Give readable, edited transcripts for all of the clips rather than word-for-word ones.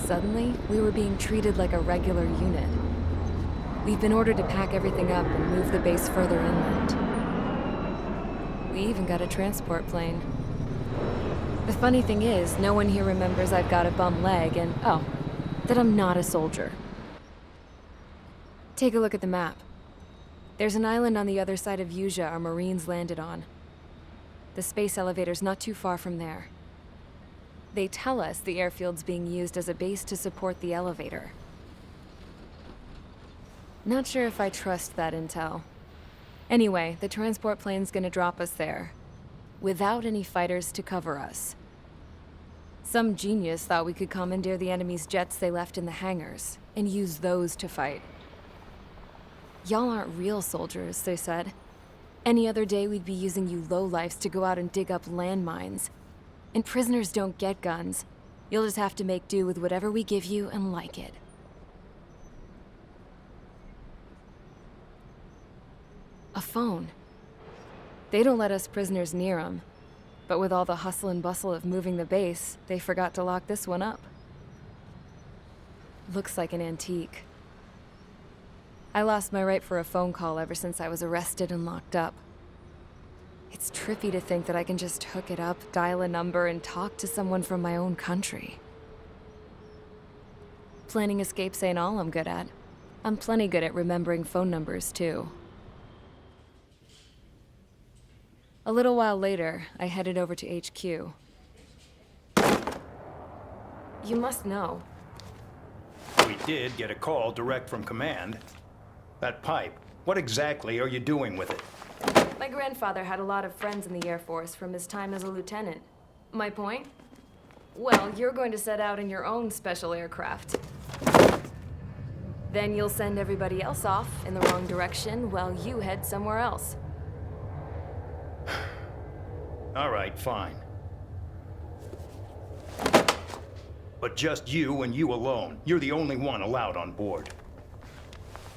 Suddenly, we were being treated like a regular unit. We've been ordered to pack everything up and move the base further inland. We even got a transport plane. The funny thing is, no one here remembers I've got a bum leg and, oh, that I'm not a soldier. Take a look at the map. There's an island on the other side of Usea our Marines landed on. The space elevator's not too far from there. They tell us the airfield's being used as a base to support the elevator. Not sure if I trust that intel. Anyway, the transport plane's gonna drop us there, without any fighters to cover us. Some genius thought we could commandeer the enemy's jets they left in the hangars, and use those to fight. Y'all aren't real soldiers, they said. Any other day we'd be using you lowlifes to go out and dig up landmines. And prisoners don't get guns. You'll just have to make do with whatever we give you and like it. A phone. They don't let us prisoners near them. But with all the hustle and bustle of moving the base, they forgot to lock this one up. Looks like an antique. I lost my right for a phone call ever since I was arrested and locked up. It's trippy to think that I can just hook it up, dial a number, and talk to someone from my own country. Planning escapes ain't all I'm good at. I'm plenty good at remembering phone numbers, too. A little while later, I headed over to HQ. You must know. We did get a call direct from command. That pipe, what exactly are you doing with it? My grandfather had a lot of friends in the Air Force from his time as a lieutenant. My point? Well, you're going to set out in your own special aircraft. Then you'll send everybody else off in the wrong direction while you head somewhere else. All right, fine. But just you and you alone. You're the only one allowed on board.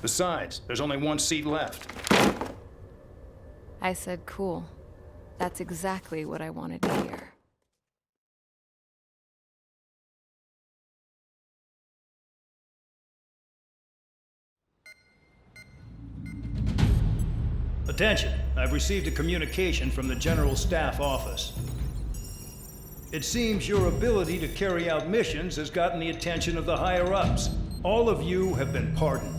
Besides, there's only one seat left. I said cool. That's exactly what I wanted to hear. Attention, I've received a communication from the General Staff Office. It seems your ability to carry out missions has gotten the attention of the higher-ups. All of you have been pardoned.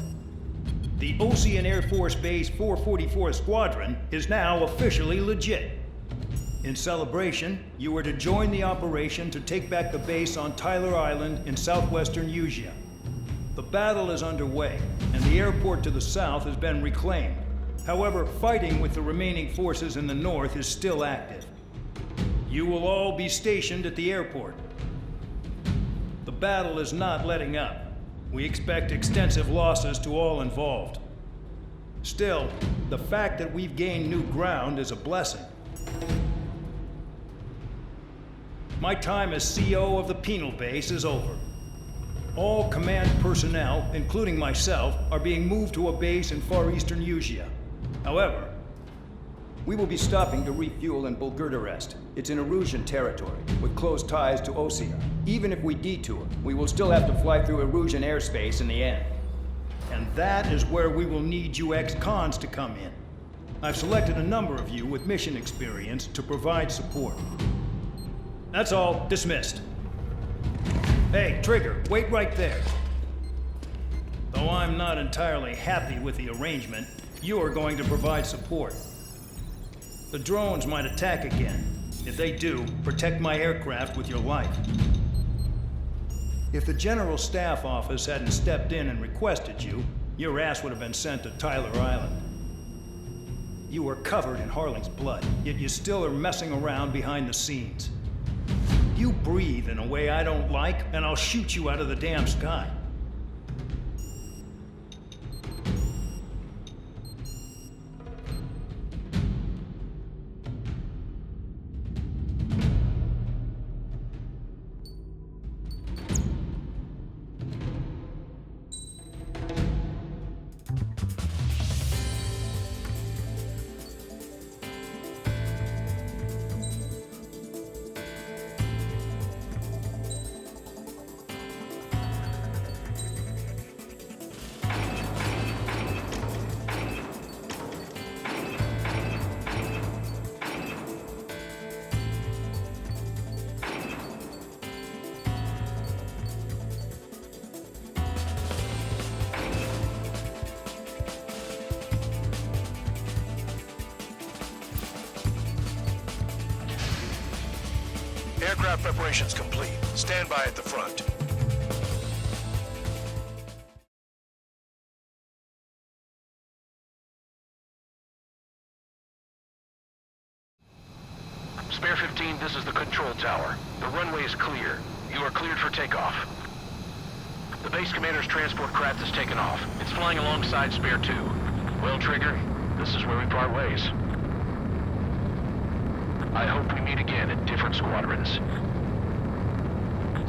The Ocean Air Force Base 444 Squadron is now officially legit. In celebration, you are to join the operation to take back the base on Tyler Island in southwestern Usea. The battle is underway, and the airport to the south has been reclaimed. However, fighting with the remaining forces in the north is still active. You will all be stationed at the airport. The battle is not letting up. We expect extensive losses to all involved. Still, the fact that we've gained new ground is a blessing. My time as CO of the penal base is over. All command personnel, including myself, are being moved to a base in far eastern Usea. However, we will be stopping to refuel in Bulgurdarest. It's in Erusian territory, with close ties to Osea. Even if we detour, we will still have to fly through Erusian airspace in the end. And that is where we will need you ex-cons to come in. I've selected a number of you with mission experience to provide support. That's all. Dismissed. Hey, Trigger, wait right there. Though I'm not entirely happy with the arrangement, you are going to provide support. The drones might attack again. If they do, protect my aircraft with your life. If the General Staff Office hadn't stepped in and requested you, your ass would have been sent to Tyler Island. You were covered in Harling's blood, yet you still are messing around behind the scenes. You breathe in a way I don't like, and I'll shoot you out of the damn sky. Aircraft preparations complete. Stand by at the front. Spare 15, this is the control tower. The runway is clear. You are cleared for takeoff. The base commander's transport craft is taken off. It's flying alongside Spare 2. Well, Trigger, this is where we part ways. I hope we meet again at different squadrons.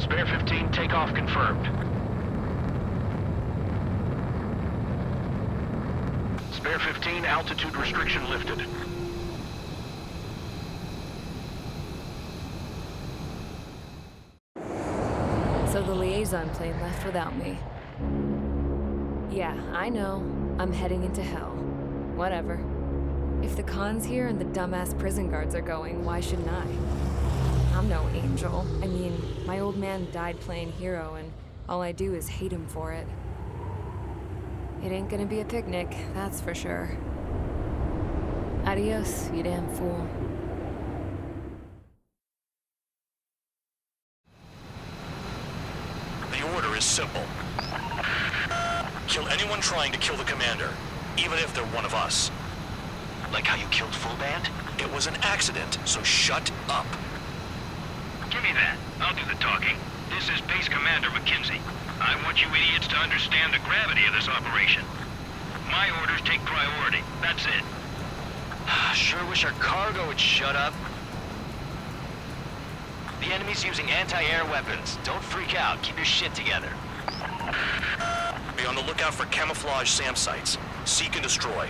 Spare 15, takeoff confirmed. Spare 15, altitude restriction lifted. So the liaison plane left without me. Yeah, I know. I'm heading into hell. Whatever. If the Khan's here and the dumbass prison guards are going, why shouldn't I? I'm no angel. I mean, my old man died playing hero, and all I do is hate him for it. It ain't gonna be a picnic, that's for sure. Adios, you damn fool. The order is simple. Kill anyone trying to kill the commander, even if they're one of us. Like how you killed Full Band? It was an accident, so shut up. Give me that. I'll do the talking. This is Base Commander McKenzie. I want you idiots to understand the gravity of this operation. My orders take priority. That's it. Sure wish our cargo would shut up. The enemy's using anti-air weapons. Don't freak out. Keep your shit together. Be on the lookout for camouflage SAM sites. Seek and destroy.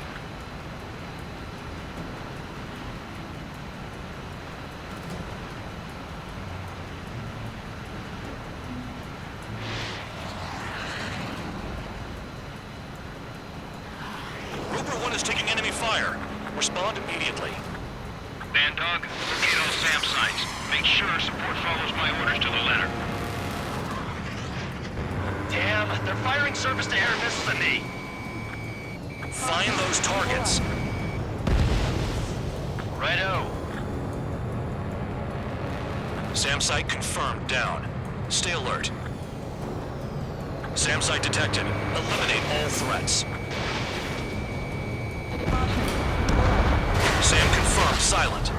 Taking enemy fire. Respond immediately. Bandog, locate all SAM sites. Make sure support follows my orders to the letter. Damn, they're firing surface-to-air missiles at me. Find those targets. Righto. SAM site confirmed down. Stay alert. SAM site detected. Eliminate all threats. SAM confirmed silent.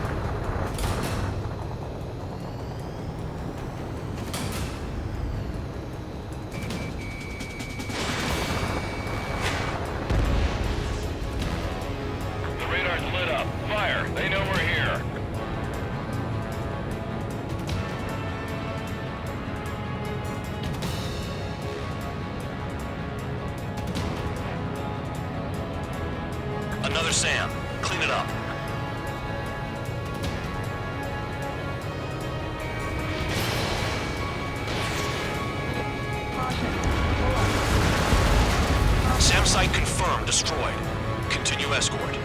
The radar's lit up. Fire. They know we're here. Another SAM. Clean it up. SAM site confirmed destroyed. Continue escort.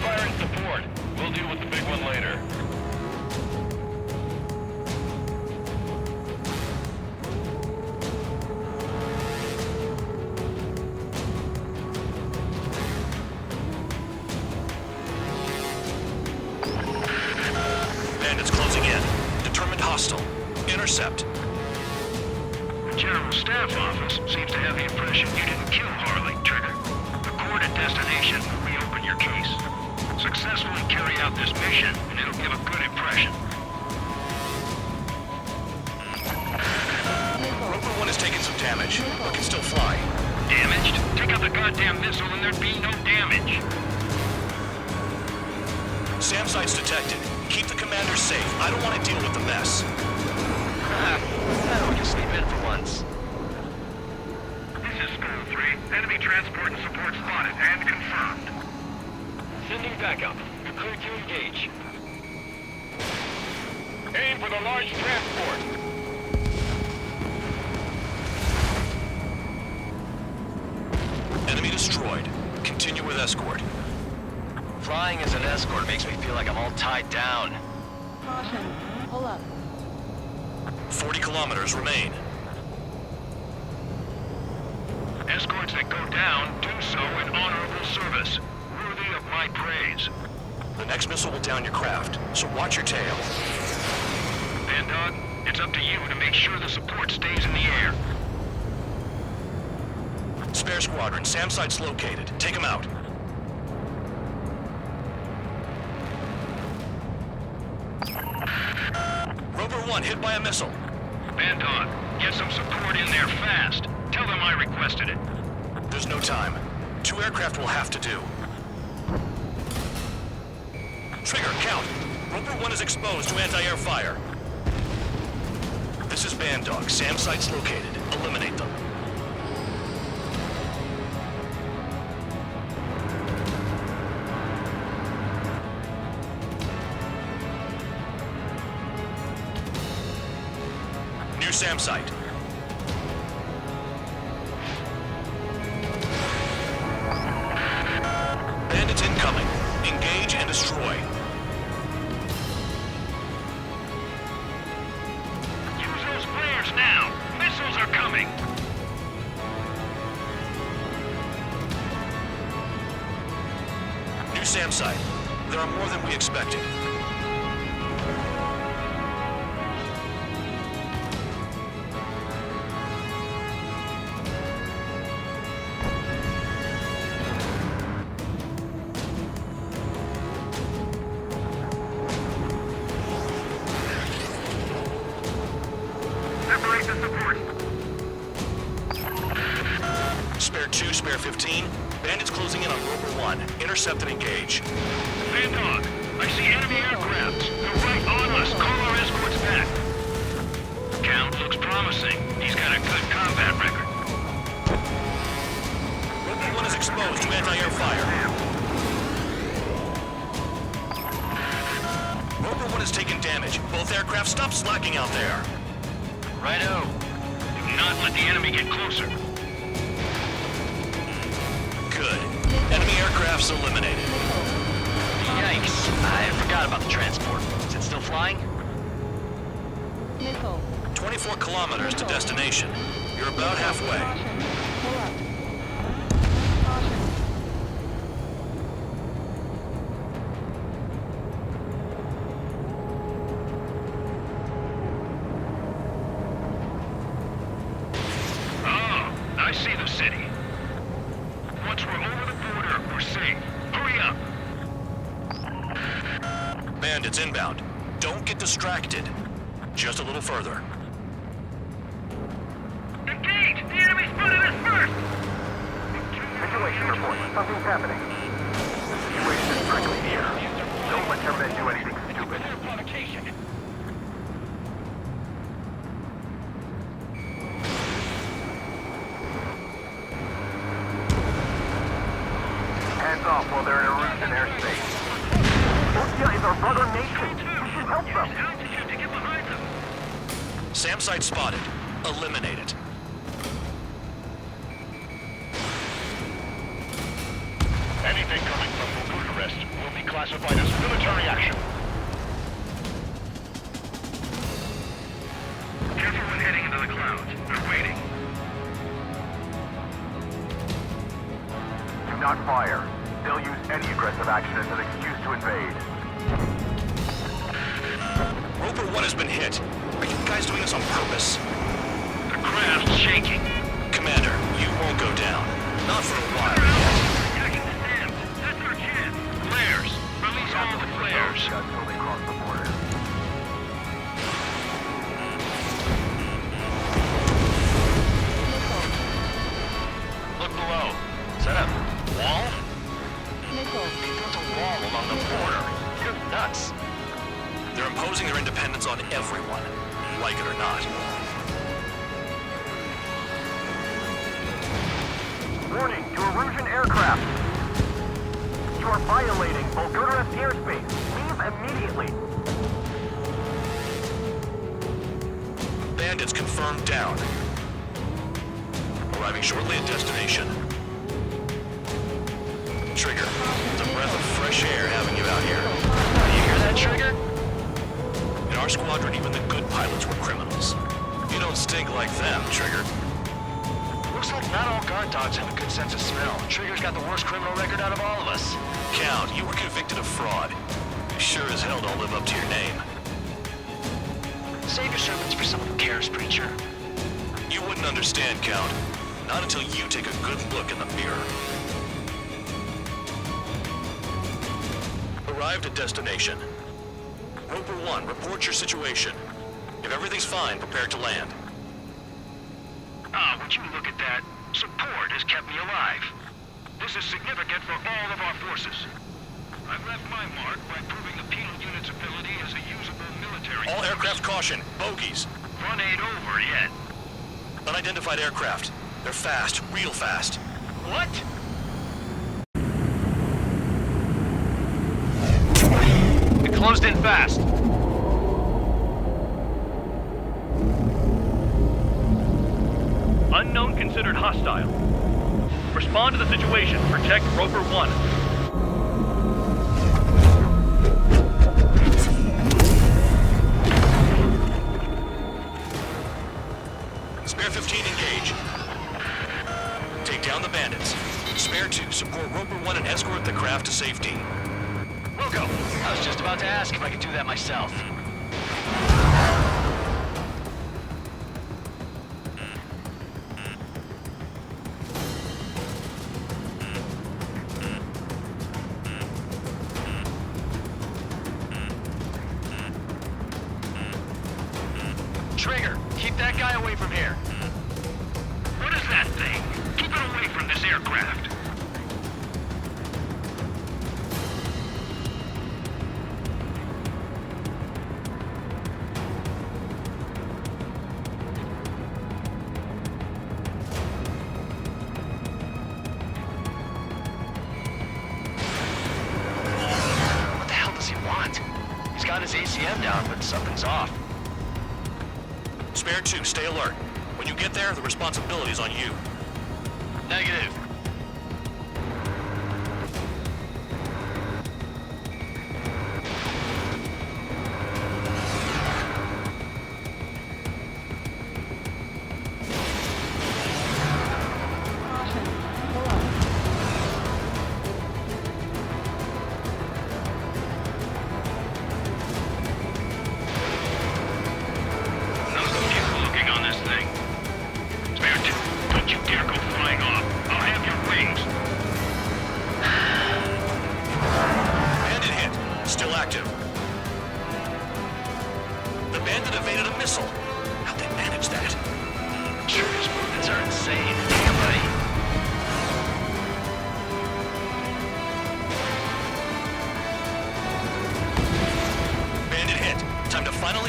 Firing support. We'll deal with the big one later. Bandits closing in. Determined hostile. Intercept. The General Staff Office seems to have the impression you didn't kill Harley, Trigger. The court at destination will reopen your case. Successfully carry out this mission, and it'll give a good impression. Rover 1 has taken some damage, but can still fly. Damaged? Take out the goddamn missile and there'd be no damage. SAM site's detected. Keep the commander safe. I don't want to deal with the mess. We can sleep in for once. This is School 3. Enemy transport and support spotted and confirmed. Sending backup. You're clear to engage. Aim for the large transport. Enemy destroyed. Continue with escort. Flying as an escort makes me feel like I'm all tied down. Caution. Pull up. 40 kilometers remain. Escorts that go down do so in honorable service, worthy of my praise. The next missile will down your craft, so watch your tail. Vanguard, it's up to you to make sure the support stays in the air. Spare squadron, SAM site's located. Take them out. Rover 1 hit by a missile. Vanguard, get some support in there fast. Tell them I requested it. There's no time. 2 aircraft will have to do. Trigger, count. Rover 1 is exposed to anti-air fire. This is Bandog. SAM site's located. Eliminate them. New SAM site. Bandits incoming. Engage and destroy. Use those flares now. Missiles are coming. New SAM site. There are more than we expected. Separate the support. Spare 2, spare 15. Bandits closing in on Rover 1. Intercept and engage. Vanguard, I see enemy aircraft. They're right on us. Call our escorts back. Count looks promising. He's got a good combat record. Rover 1 is exposed to anti-air fire. Rover 1 has taken damage. Both aircraft stop slacking out there. Righto. Do not let the enemy get closer. Good. Enemy aircraft's eliminated. Yikes. I forgot about the transport. Is it still flying? Nickel. 24 kilometers to destination. You're about halfway. Pull up. Oh, I see the city. Once we're over the border, we're safe. Hurry up. Bandits inbound. Don't get distracted. Just a little further. Engage! The enemy spotted us first! Situation report. Something's happening. The situation is strictly here. Don't let your men do anything stupid. Hands off while they're in a route in airspace. Russia is our brother nation. We should help them. Altitude to get behind them. SAM site spotted. Eliminate it. Anything coming from Bucharest will be classified as military action. Careful when heading into the clouds. They're waiting. Do not fire. They'll use any aggressive action as an excuse to invade. Rover 1 has been hit. Are you guys doing this on purpose? The craft's shaking. Commander, you won't go down. Not for a while yet. Attacking the dams. That's our chance. Flares. Release all the flares. Guns till they cross the border. Look below. Is that a wall? Nickel. There's a wall along the border. You're nuts. They're imposing their independence on everyone, like it or not. Warning to Erusian aircraft. You are violating Bulgarian airspace. Leave immediately. Bandits confirmed down. Arriving shortly at destination. Trigger, it's a breath of fresh air having you out here. You hear that, Trigger? In our squadron, even the good pilots were criminals. You don't stink like them, Trigger. Looks like not all guard dogs have a good sense of smell. Trigger's got the worst criminal record out of all of us. Count, you were convicted of fraud. You sure as hell don't live up to your name. Save your sermons for someone who cares, preacher. You wouldn't understand, Count. Not until you take a good look in the mirror. Arrived at destination. Roper 1, report your situation. If everything's fine, prepare to land. Ah, would you look at that? Support has kept me alive. This is significant for all of our forces. I've left my mark by proving the penal unit's ability as a usable military... All aircraft caution, bogies. Run ain't over yet. Unidentified aircraft. They're fast, real fast. What? It closed in fast. Unknown considered hostile. Respond to the situation. Protect Roper 1. Spare 15, engage. Take down the bandits. Spare 2, support Roper 1 and escort the craft to safety. Wilco, I was just about to ask if I could do that myself. Trigger, keep that guy away from here. What is that thing? Keep it away from this aircraft. What the hell does he want? He's got his ACM down, but something's off. Spare 2, stay alert. When you get there, the responsibility's on you. Negative.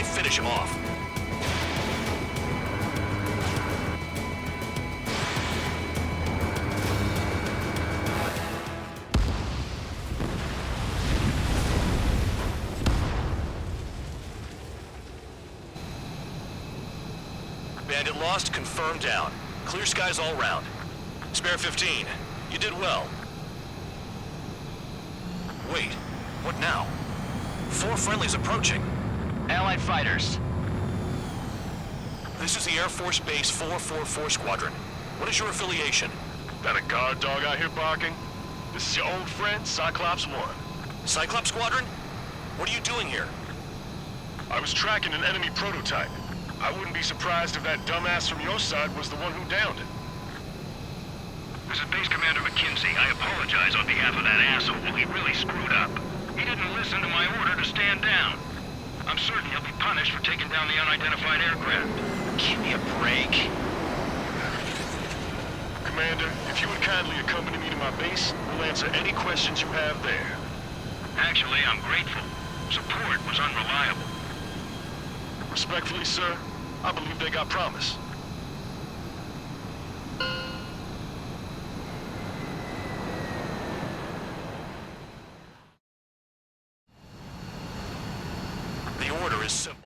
Finish him off. Bandit lost, confirmed down. Clear skies all round. Spare 15. You did well. Wait, what now? 4 friendlies approaching. Allied fighters. This is the Air Force Base 444 Squadron. What is your affiliation? That a guard dog out here barking? This is your old friend, Cyclops 1. Cyclops Squadron? What are you doing here? I was tracking an enemy prototype. I wouldn't be surprised if that dumbass from your side was the one who downed it. This is Base Commander McKinsey. I apologize on behalf of that asshole. He really screwed up. He didn't listen to my order to stand down. I'm certain he'll be punished for taking down the unidentified aircraft. Give me a break. Commander, if you would kindly accompany me to my base, we'll answer any questions you have there. Actually, I'm grateful. Support was unreliable. Respectfully, sir, I believe they got promise. The order is simple.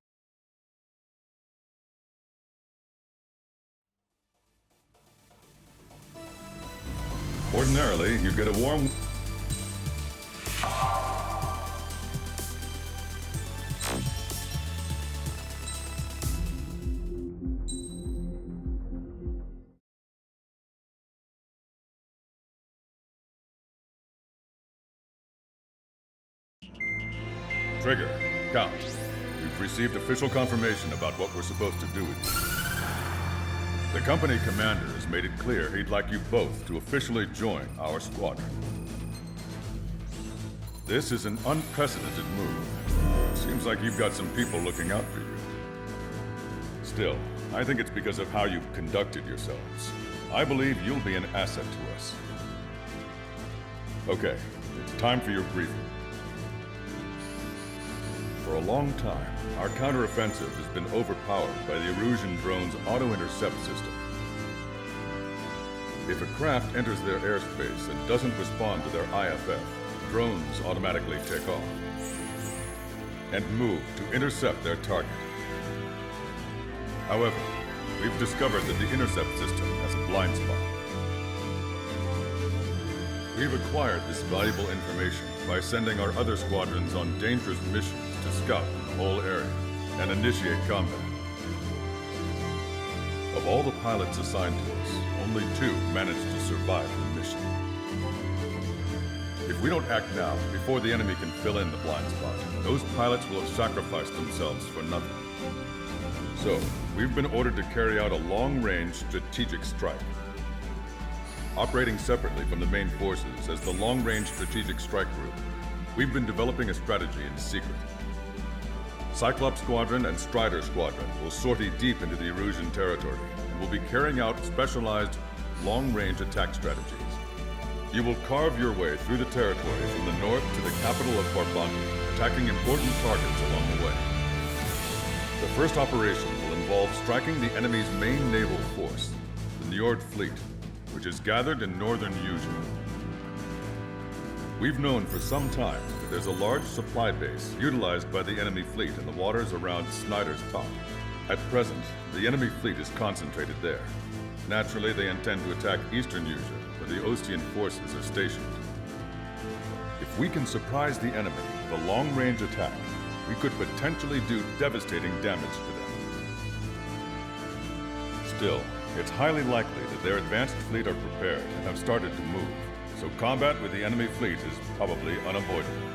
Ordinarily, you'd get a warm... Trigger, Count. We've received official confirmation about what we're supposed to do with you. The company commander has made it clear he'd like you both to officially join our squadron. This is an unprecedented move. Seems like you've got some people looking out for you. Still, I think it's because of how you've conducted yourselves. I believe you'll be an asset to us. Okay, it's time for your briefing. For a long time, our counteroffensive has been overpowered by the Erusian drone's auto-intercept system. If a craft enters their airspace and doesn't respond to their IFF, drones automatically take off and move to intercept their target. However, we've discovered that the intercept system has a blind spot. We've acquired this valuable information by sending our other squadrons on dangerous missions to scout the whole area and initiate combat. Of all the pilots assigned to us, only 2 managed to survive the mission. If we don't act now, before the enemy can fill in the blind spot, those pilots will have sacrificed themselves for nothing. So, we've been ordered to carry out a long-range strategic strike. Operating separately from the main forces as the Long-Range Strategic Strike Group, we've been developing a strategy in secret. Cyclops Squadron and Strider Squadron will sortie deep into the Erusian territory and will be carrying out specialized long-range attack strategies. You will carve your way through the territory from the north to the capital of Farbanti, attacking important targets along the way. The first operation will involve striking the enemy's main naval force, the Njord Fleet, which is gathered in northern Eugene. We've known for some time that there's a large supply base utilized by the enemy fleet in the waters around Snyder's Top. At present, the enemy fleet is concentrated there. Naturally, they intend to attack eastern Eugene, where the Ostian forces are stationed. If we can surprise the enemy with a long-range attack, we could potentially do devastating damage to them. Still, it's highly likely that their advanced fleet are prepared and have started to move, so combat with the enemy fleet is probably unavoidable.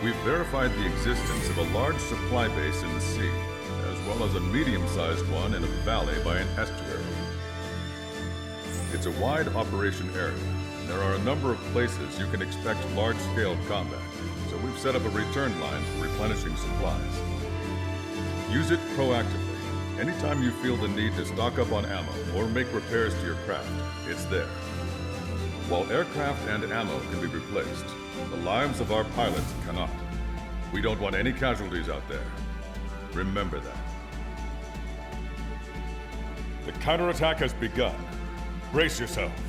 We've verified the existence of a large supply base in the sea, as well as a medium-sized one in a valley by an estuary. It's a wide operation area, and there are a number of places you can expect large-scale combat, so we've set up a return line for replenishing supplies. Use it proactively. Anytime you feel the need to stock up on ammo or make repairs to your craft, it's there. While aircraft and ammo can be replaced, the lives of our pilots cannot. We don't want any casualties out there. Remember that. The counterattack has begun. Brace yourselves.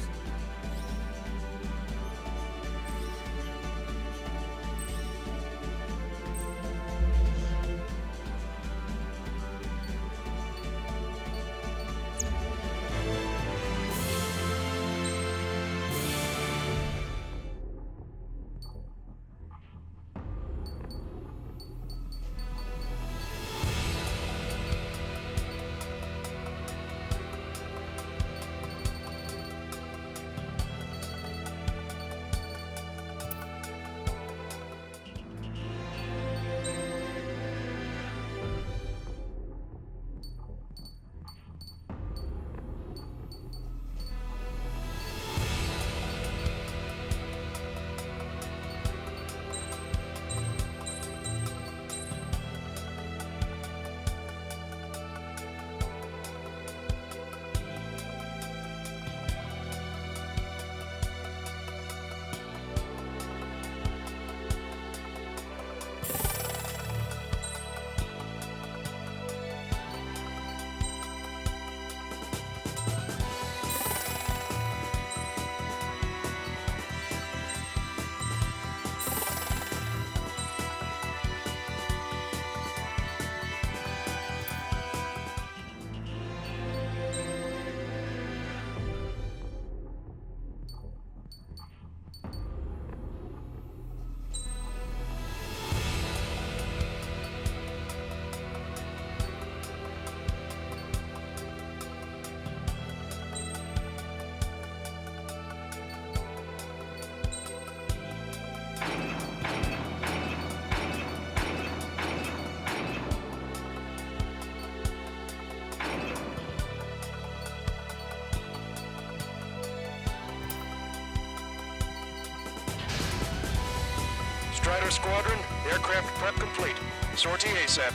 Strider Squadron, aircraft prep complete. Sortie ASAP.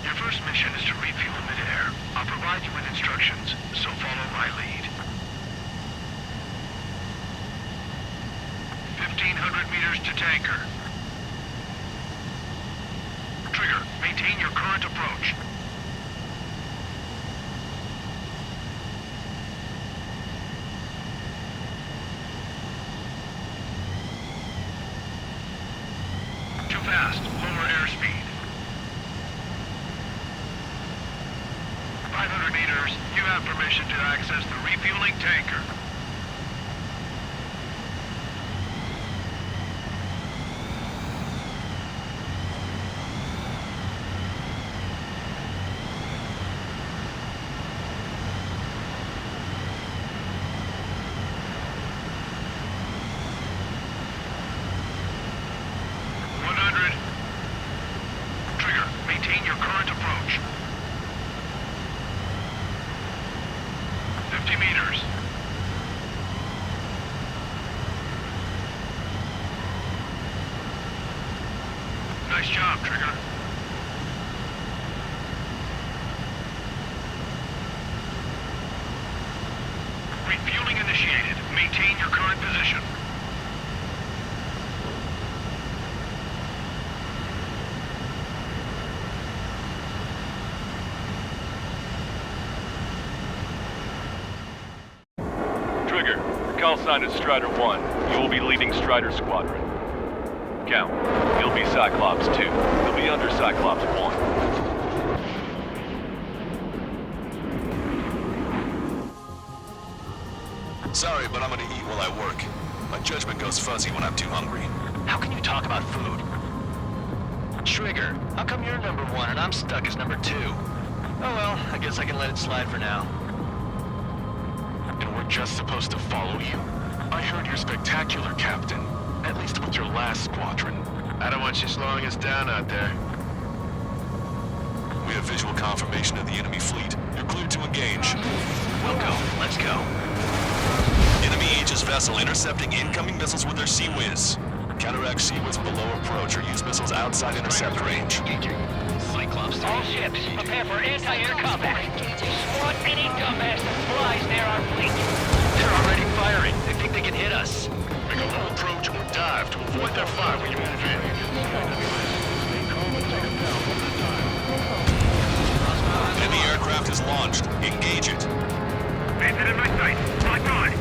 Your first mission is to refuel in midair. I'll provide you with instructions, so follow my lead. 1,500 meters to tanker. Trigger, maintain your current approach. Too fast. Lower airspeed. 500 meters. You have permission to access the refueling tanker. Nice job, Trigger. Refueling initiated. Maintain your current position. Trigger, call sign is Strider 1. You will be leading Strider Squadron. Count, you'll be Cyclops 2. You'll be under Cyclops 1. Sorry, but I'm gonna eat while I work. My judgment goes fuzzy when I'm too hungry. How can you talk about food? Trigger, how come you're number 1 and I'm stuck as number 2? Oh well, I guess I can let it slide for now. And we're just supposed to follow you? I heard you're spectacular, Captain. At least with your last squadron. I don't want you slowing us down out there. We have visual confirmation of the enemy fleet. You're cleared to engage. We'll go. Let's go. Enemy Aegis vessel intercepting incoming missiles with their Sea Whiz. Counteract Sea Whiz with a low approach or use missiles outside intercept range. Cyclops 3. All ships, prepare for anti-air combat. Squad any dumbass that flies near our fleet. They're already firing. They think they can hit us. Make a low approach or dive to avoid their fire when you move in. Enemy aircraft is launched. Engage it. Bandit in my sight. Lock on.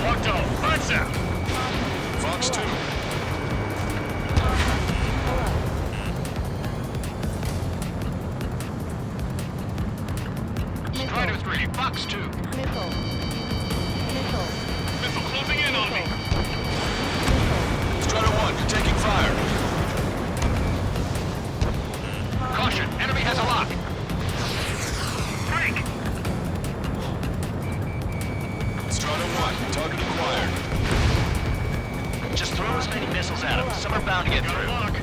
Locked on. Lights out. Fox 2. Strider 3, Fox 2. Missile closing in on me. Strider 1, you're taking fire. Caution, enemy has a lock. Break. Strider 1, target acquired. Just throw as many missiles at them. Some are bound to get through. Lock.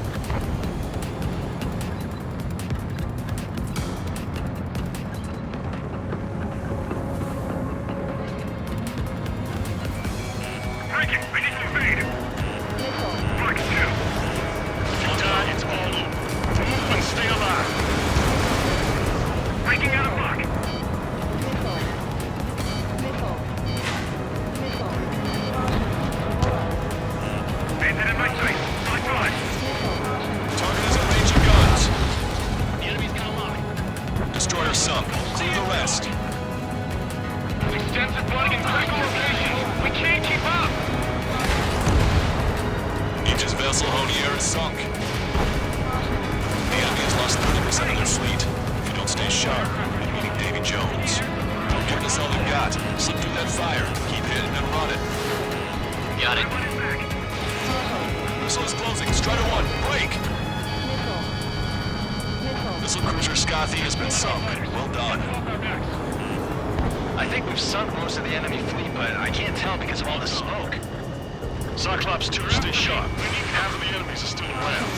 Cyclops 2, stay sharp. Half of the enemies are still around.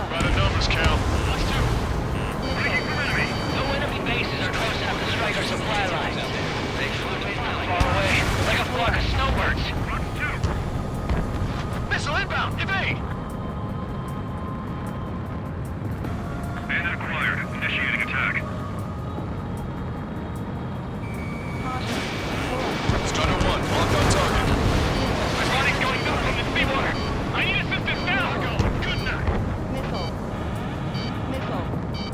By the numbers, Cal. What's two? No enemy bases are close enough to strike our supply lines. They flew too far away, like a flock of snowbirds. Missile inbound! Evade! Bandit acquired. Initiating attack. Strider 1, locked on target. My body's going down from the seawater. I need assistance now! Good night.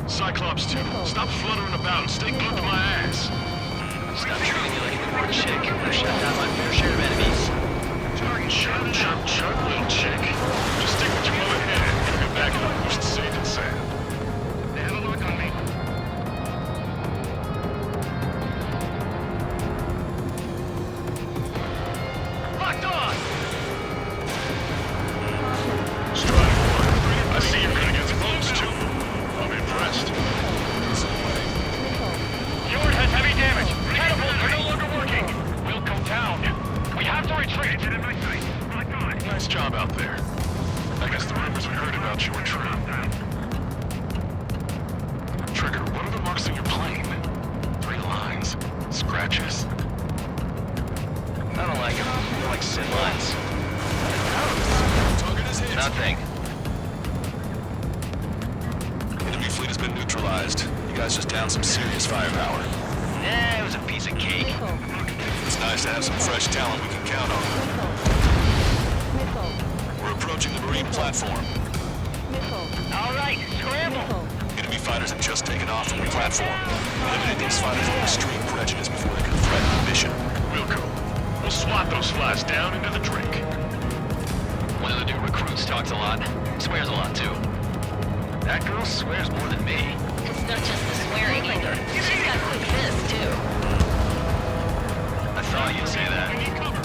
Cyclops 2, stop fluttering about and stay glued to my ass. Stop treating me like a newborn chick. I've shot down my fair share of enemies. Chug, little chick. Just stick with your mother head and get back in the bush safe and sound. They have a look on me. Locked on! Strider 1, I see you're gonna get close too. I'm impressed. Fjord has heavy damage. Catapults are no longer working. We'll come down. We have to retreat. Nice job out there. I guess the rumors we heard about you were true. Trigger, what are the marks on your plane? 3 lines. Scratches? I don't like them. They're like sin lines. Target is hit. Nothing. Enemy fleet has been neutralized. You guys just downed some serious firepower. Eh, it was a piece of cake. It's nice to have some fresh talent we can count on. We're approaching the marine platform. All right, scramble. Enemy fighters have just taken off from the platform. Eliminate these fighters with extreme prejudice before they can threaten the mission. We'll go. We'll swat those flies down into the drink. One of the new recruits talks a lot. Swears a lot, too. That girl swears more than me. It's not just the swearing either. She's got quick fists, too. I thought you'd say that. We need cover.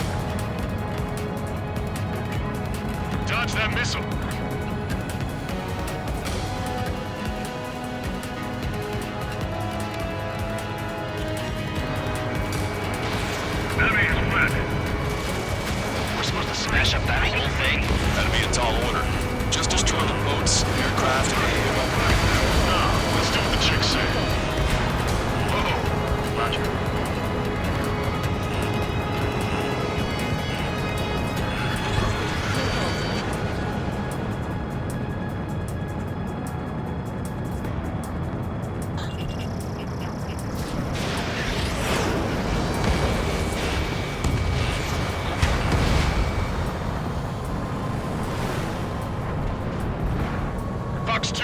Dodge that missile. Enemy is wet. We're supposed to smash up that whole thing? That'd be a tall order. Just destroy the boats, aircraft, and any weaponry. No, let's do what the chicks say. Whoa. Roger. Fox 2.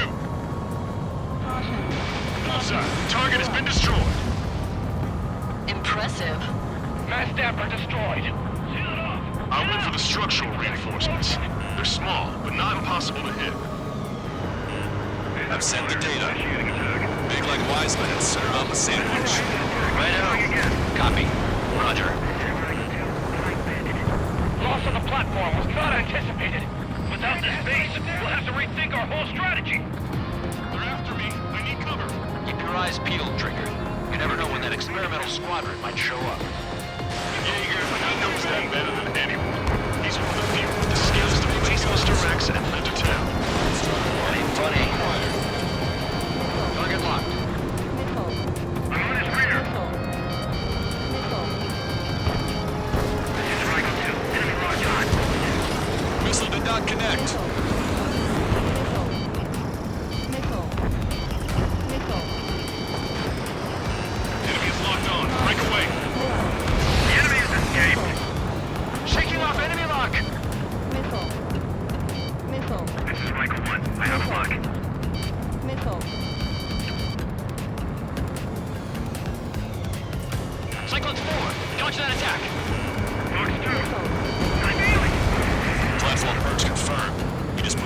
Bullseye. Target has been destroyed. Impressive. Mass damper destroyed. Seal it off. I went for the structural reinforcements. They're small, but not impossible to hit. I've sent the data. Big like wise men, serve up a sandwich. Righto. Copy. Roger. Loss on the platform was not anticipated. Without this base, we'll have to rethink our whole strategy. They're after me. I need cover. Keep your eyes peeled, Trigger. You never know when that experimental squadron might show up. Jaeger, he knows that better than anyone. He's one of the few with the skills to release Mr. Rex and head to town. That ain't funny. Target locked. I'm on his rear. This is Rhino 2. Enemy locked on. Missile did not connect. Enemy is locked on. Break away. The enemy has escaped. Shaking off enemy lock. This is Rhino 1. I have a lock. Cyclones 4. Dodge that attack. Fox 2. I'm ailing. Platform purge confirmed. We just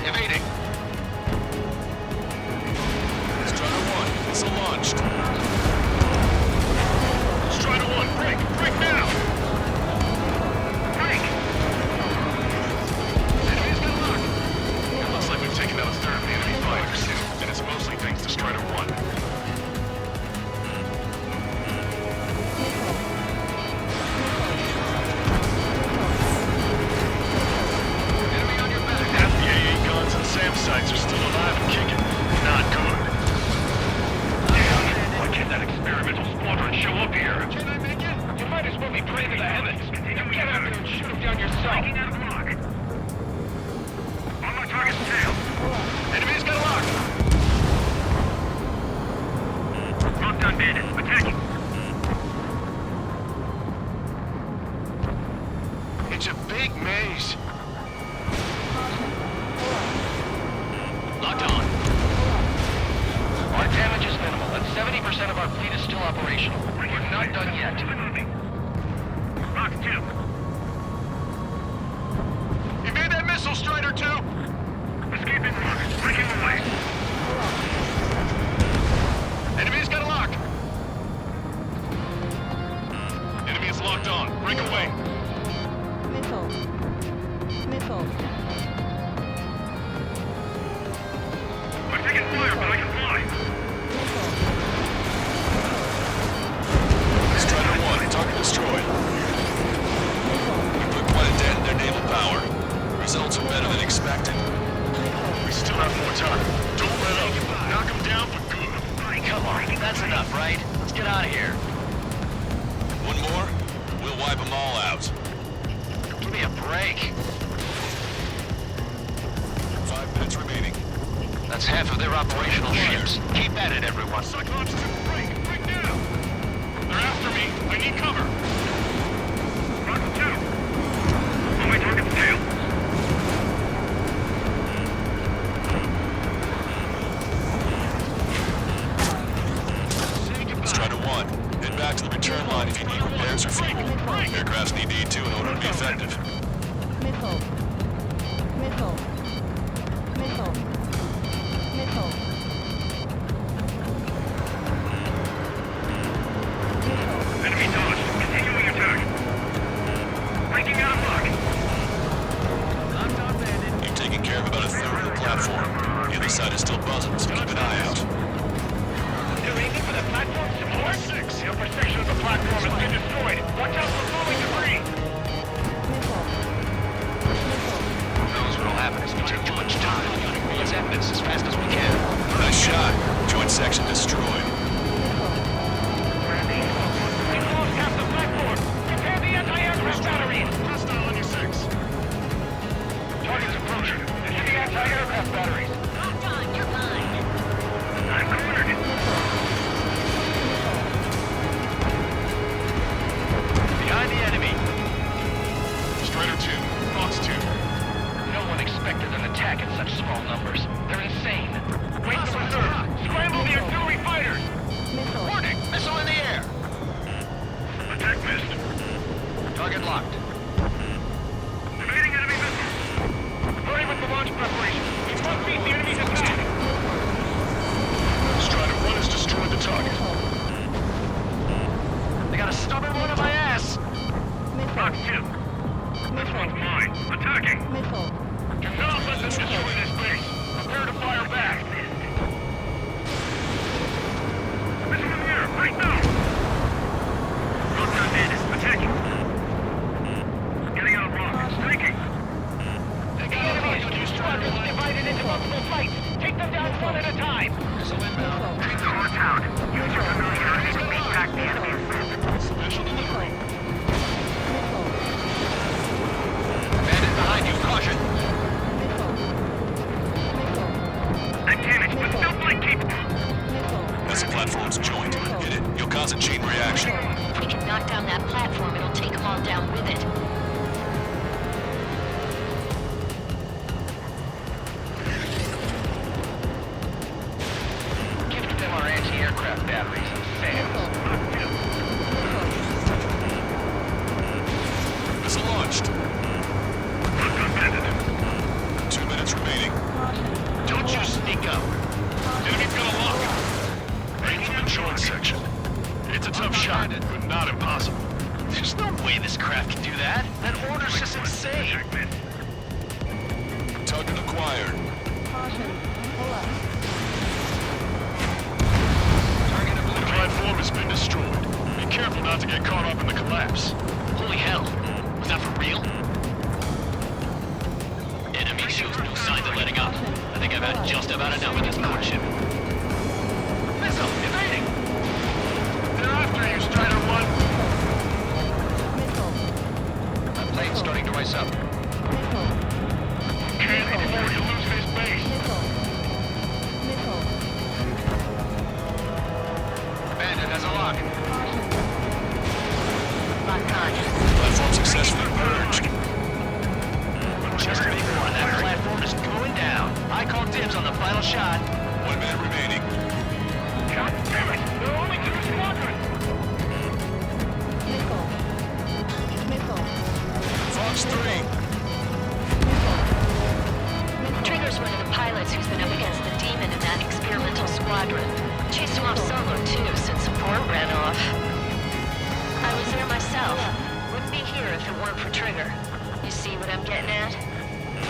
Evading. Strider 1, missile launched. Strider 1, break! Break now! Break! Enemy's got lock. It looks like we've taken out a third of the enemy fighters, and it's mostly thanks to Strider 1. Sites are still alive and kicking. Not good. Why can't that experimental squadron show up here? Can I make it? You might as well be praying to the heavens. You get out there and shoot him down yourself. Breaking out of lock. On my target's tail. Enemy's got a lock. Locked on bandits. Attacking. It's a big maze. Locked on. Our damage is minimal, and 70% of our fleet is still operational. We're not done yet. Lock 2. Evade that missile, Strider 2! Escaping lock. Breaking away. Enemy's got a lock. Enemy is locked on. Break away. Missile. Missile. I'm taking fire, but I can fly. Strider 1, target destroyed. We put quite a dent in their naval power. Results are better than expected. We still have more time. Don't let up. Knock them down for good. Come on, that's enough, right? Let's get out of here. One more, we'll wipe them all out. Give me a break. 5 minutes remaining. That's half of their operational ships. Keep at it, everyone. Cyclops 2, break! Break now! They're after me! I need cover! Rock 2! On my target's tail! Strider 1, head back to the return line if you need repairs or fuel. Aircrafts need D2 in order to be effective. Missile. Missile. Missile. Missile. Enemy dodged. Continuing attack. Breaking out of lock. You've taken care of about a third of the platform. The other side is still buzzing, so keep an eye out. They're aiming for the platform support? 6. The upper section of the platform has been destroyed. Watch out for falling debris. Knows what'll happen if we take too much time. Let's end this as fast as we can. Nice shot. Joint section destroyed. We've lost half the platform. Prepare the anti-aircraft batteries. Hostile on your 6. Target's approaching. This is the anti-aircraft batteries. Locked on. You're mine. I'm cornered. Behind the enemy. Strider 2, Fox 2. No one expected an attack in such small numbers. They're insane. Wait for reserve. Scramble the auxiliary fighters. Warning! Missile in the air! Attack missed. Target locked. Evading enemy missiles. Hurry with the launch preparation. We must beat the enemy's attack. Strider 1 has destroyed the target. They got a stubborn one on my ass! Rock 2. This one's mine. Attacking. Missile. Do not let them destroy this base. Prepare to fire back. Missile in the air, right now! Rock on bandits, attacking. Getting out of rock, striking. The enemy is two squadrons divided into multiple fights. Take them down one at a time. Missile inbound. Core town. Use your familiarity to beat back the enemy's men. Special delivery. Bandit behind you, caution! I'm damaged, but still flight capable. This platform's joint. Hit it. You'll cause a chain reaction. If we can knock down that platform, it'll take them all down with it. Give them our anti-aircraft batteries and SAMs. Missile launched. Rock on bandit. 2 minutes remaining. but not impossible. There's no way this craft can do that. That order's just insane. Target acquired. The platform has been destroyed. Be careful not to get caught up in the collapse. Holy hell. Was that for real? Enemy shows no signs of letting up. I think I've had just about enough of this courtship. Missile, evading! They're after you, Strider 1. That plane's starting to rise up. Can't afford to lose this base. Bandit has a lock. Platform successfully purged. Just before that platform is going down. I call dibs on the final shot. 1 minute remaining. God damn it! There are only 2 squadrons! Fox 3. Trigger's one of the pilots who's been up against the demon in that experimental squadron. Chased him off solo, too, since support ran off. I was there myself. Wouldn't be here if it weren't for Trigger. You see what I'm getting at?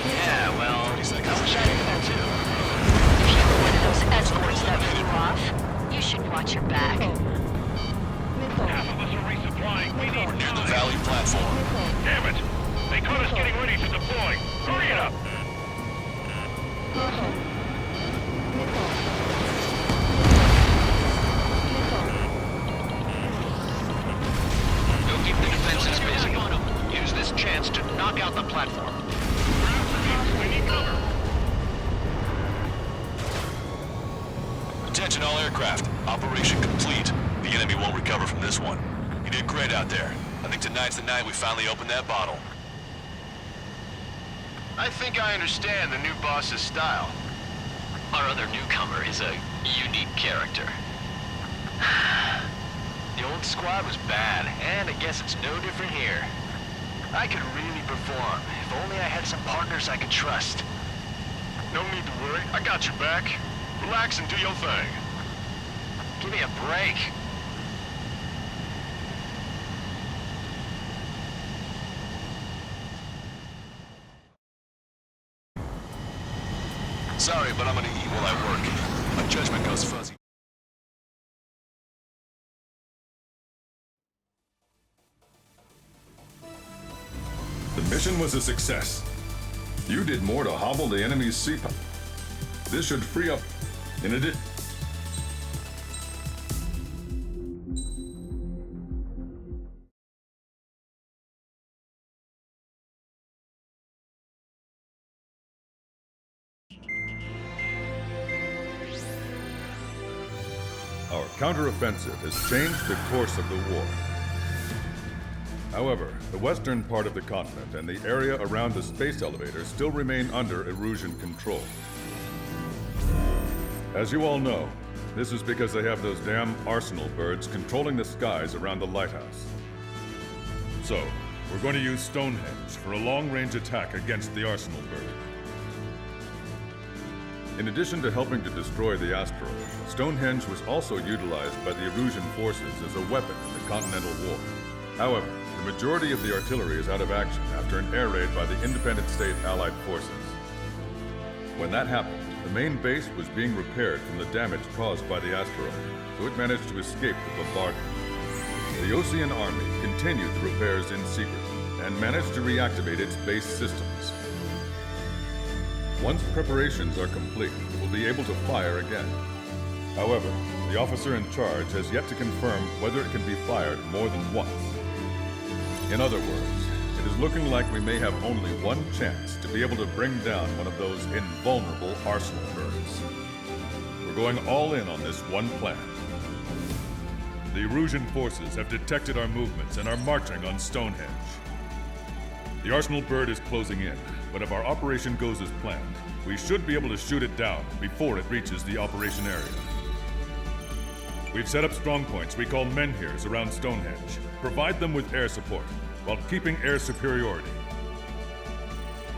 Yeah, well, I wish I did that too. If you were one of those escorts that flew off, you should watch your back. Half of us are resupplying. We need We're near the Valley platform. Damn it! They caught us getting ready to deploy. Hurry it up! Don't keep the defenses busy. Use this chance to knock out the platform. We need cover. Attention all aircraft. Operation complete. The enemy won't recover from this one. You did great out there. I think tonight's the night we finally open that bottle. I think I understand the new boss's style. Our other newcomer is a unique character. The old squad was bad, and I guess it's no different here. I could really perform, if only I had some partners I could trust. No need to worry. I got your back. Relax and do your thing. Give me a break. Sorry, but I'm gonna eat while I work. My judgment goes fuzzy. The mission was a success. You did more to hobble the enemy's seapower. This should free up. In addition, our counteroffensive has changed the course of the war. However, the western part of the continent and the area around the space elevator still remain under Erusian control. As you all know, this is because they have those damn arsenal birds controlling the skies around the lighthouse. So, we're going to use Stonehenge for a long-range attack against the arsenal bird. In addition to helping to destroy the asteroid, Stonehenge was also utilized by the Erusian forces as a weapon in the Continental War. However, the majority of the artillery is out of action after an air raid by the independent state Allied forces. When that happened, the main base was being repaired from the damage caused by the asteroid, so it managed to escape the bombardment. The Osean Army continued the repairs in secret and managed to reactivate its base systems. Once preparations are complete, it will be able to fire again. However, the officer in charge has yet to confirm whether it can be fired more than once. In other words, it is looking like we may have only one chance to be able to bring down one of those invulnerable arsenal birds. We're going all in on this one plan. The Erusian forces have detected our movements and are marching on Stonehenge. The arsenal bird is closing in, but if our operation goes as planned, we should be able to shoot it down before it reaches the operation area. We've set up strongpoints we call menhirs around Stonehenge. Provide them with air support, while keeping air superiority.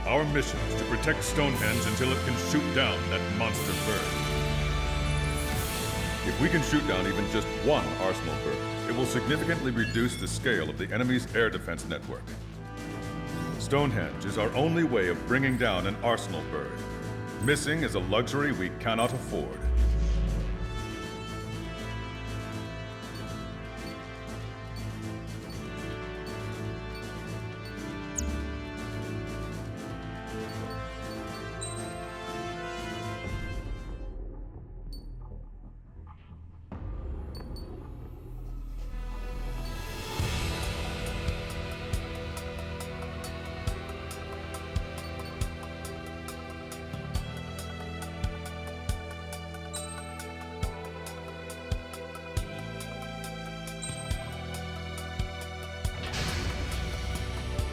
Our mission is to protect Stonehenge until it can shoot down that monster bird. If we can shoot down even just one arsenal bird, It will significantly reduce the scale of the enemy's air defense network. Stonehenge is our only way of bringing down an arsenal bird. Missing is a luxury we cannot afford.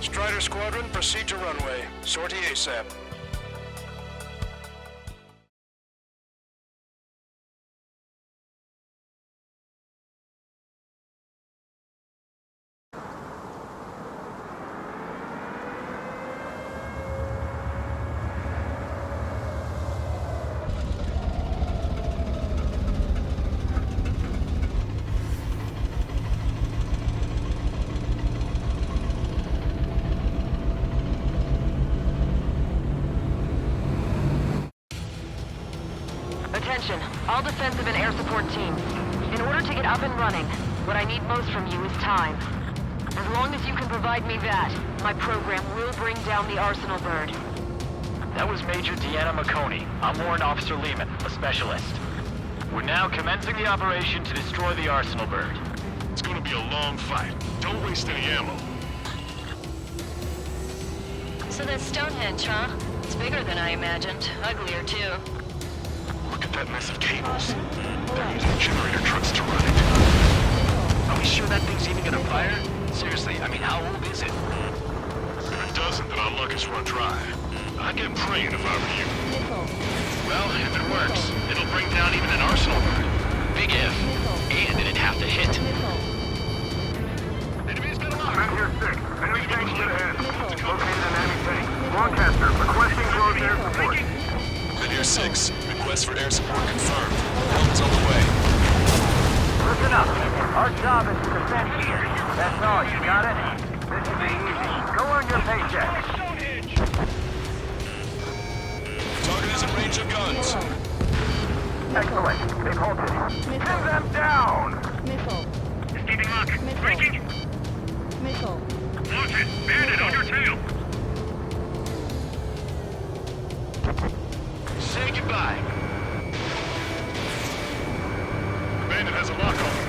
Strider Squadron, proceed to runway. Sortie ASAP. Attention, all defensive and air support teams. In order to get up and running, what I need most from you is time. As long as you can provide me that, my program will bring down the Arsenal bird. That was Major Deanna McConey. I'm Warrant Officer Lehman, a specialist. We're now commencing the operation to destroy the Arsenal bird. It's gonna be a long fight. Don't waste any ammo. So that's Stonehenge, huh? It's bigger than I imagined. Uglier, too. Look at that mess of cables. They're using generator trucks to run it. Are we sure that thing's even gonna fire? Seriously, I mean, how old is it? If it doesn't, then our luck is run dry. I'd get praying if I were you. Well, if it works, it'll bring down even an Arsenal bird. Big if. And it'd have to hit. Enemies got a lock. Men here 6. Enemy tank dead ahead. Located an enemy tank. Broadcaster, requesting close air support. Men here 6. Request for air support confirmed. Help is on the way. Listen up. Our job is to defend here. That's all. You got it? This should be easy. Go earn your paycheck. Target is in range of guns. Excellent. They've halted. Pin them down! Escaping lock. Breaking. Launch it. Bandit on your tail. Say goodbye. The bandit has a lock on him.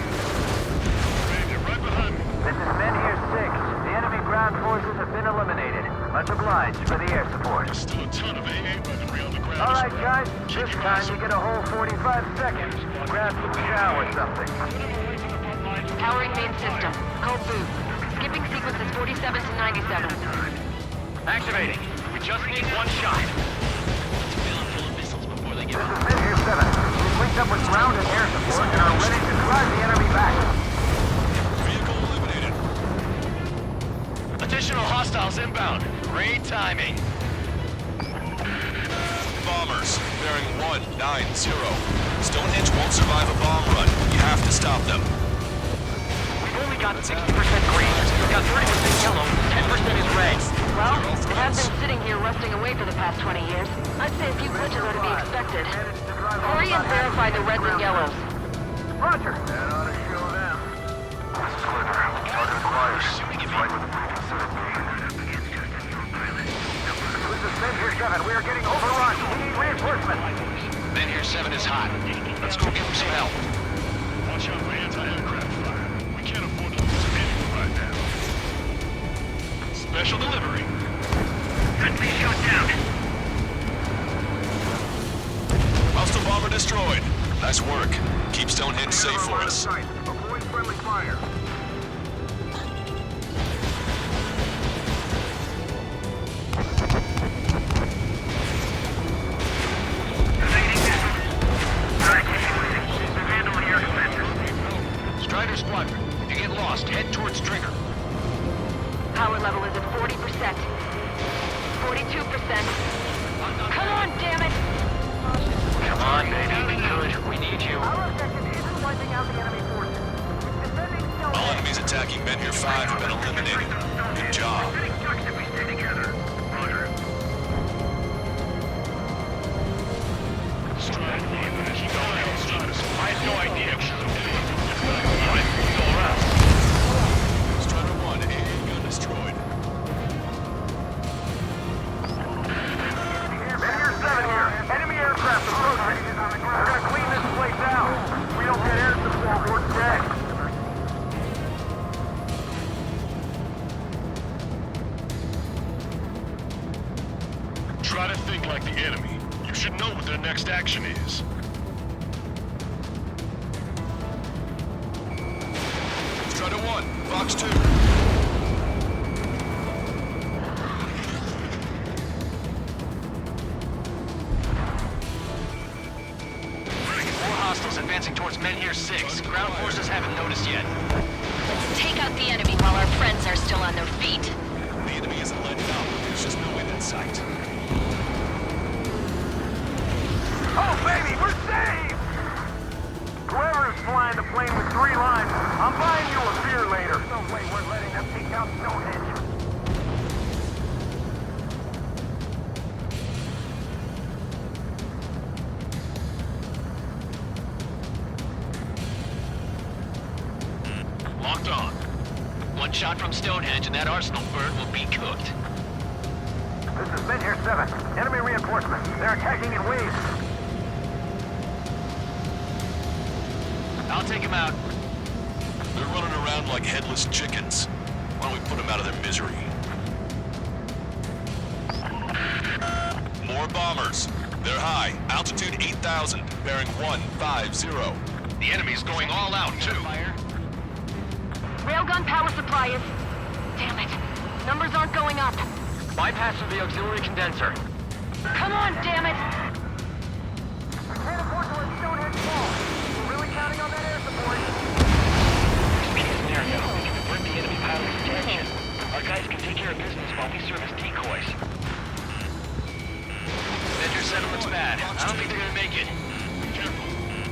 Bandit right behind me. This is Men here 6. The enemy ground forces have been eliminated. Much obliged for the air support. There's still a ton of AA weaponry on the ground. All right, guys. This time you get a whole 45 seconds. Grab some chow or something. Powering main system. Code boot. Skipping sequences 47 to 97. Activating. We just need one shot. This is Men here 7. We've linked up with ground and air support and are ready to drive the enemy back. Vehicle eliminated. Additional hostiles inbound. Great timing. Bombers, bearing 190. Stonehenge won't survive a bomb run. You have to stop them. We've only got 60% green. We've got 30% yellow. 10% is red. Well, it has been sitting here rusting away for the past 20 years. I'd say a few glitches are to be expected. Hurry and verify the reds and yellows. Roger. That ought to show them. This is Clipper. Target acquired. Fight with This is Men here 7. We are getting overrun. We need reinforcements. Men here 7 is hot. Let's go give him some help. Watch out for anti-aircraft fire. We can't afford to lose anyone right now. Special delivery. Friendly shot down. Hostile bomber destroyed. Nice work. Keep Stonehenge safe for us. Avoid friendly fire. Strider Squadron, if you get lost, head towards Trigger. Power level is at 40%. 42%. Come on, damn it! Come on, baby. Be good. We need you. Our objective isn't wiping out the enemy forces. Defending All enemies attacking Men Here 5 have been eliminated. Good job. I have no idea. Still around. Strider 1, AA gun destroyed. Vanguard 7 here. Enemy aircraft approaching. We're gonna clean this place out. If we don't get air support, we're dead. Try to think like the enemy. You should know what their next action is. Strider 1, Fox 2. More hostiles advancing towards Men Here 6. Ground forces haven't noticed yet. Let's take out the enemy while our friends are still on their feet. The enemy isn't letting up. There's just no way in sight. Oh, baby, we're saved! Whoever's flying the plane with 3 lines, I'm buying you a beer later. No way we're letting them take out Stonehenge. Locked on. One shot from Stonehenge and that arsenal bird will be cooked. This is Men Here 7. Enemy reinforcements. They're attacking in waves. I'll take him out. They're running around like headless chickens. Why don't we put them out of their misery? More bombers. They're high. Altitude 8,000. Bearing 150. The enemy's going all out, too. Railgun power supply is... Damn it. Numbers aren't going up. Bypass through the auxiliary condenser. Come on, damn it! We can't afford to let Stonehenge fall. We're really counting on that air support. Case scenario. We can divert the enemy pilot's attention. Our guys can take care of business while we serve as decoys. Men Here 7 looks bad. I don't think they're gonna make it. Careful.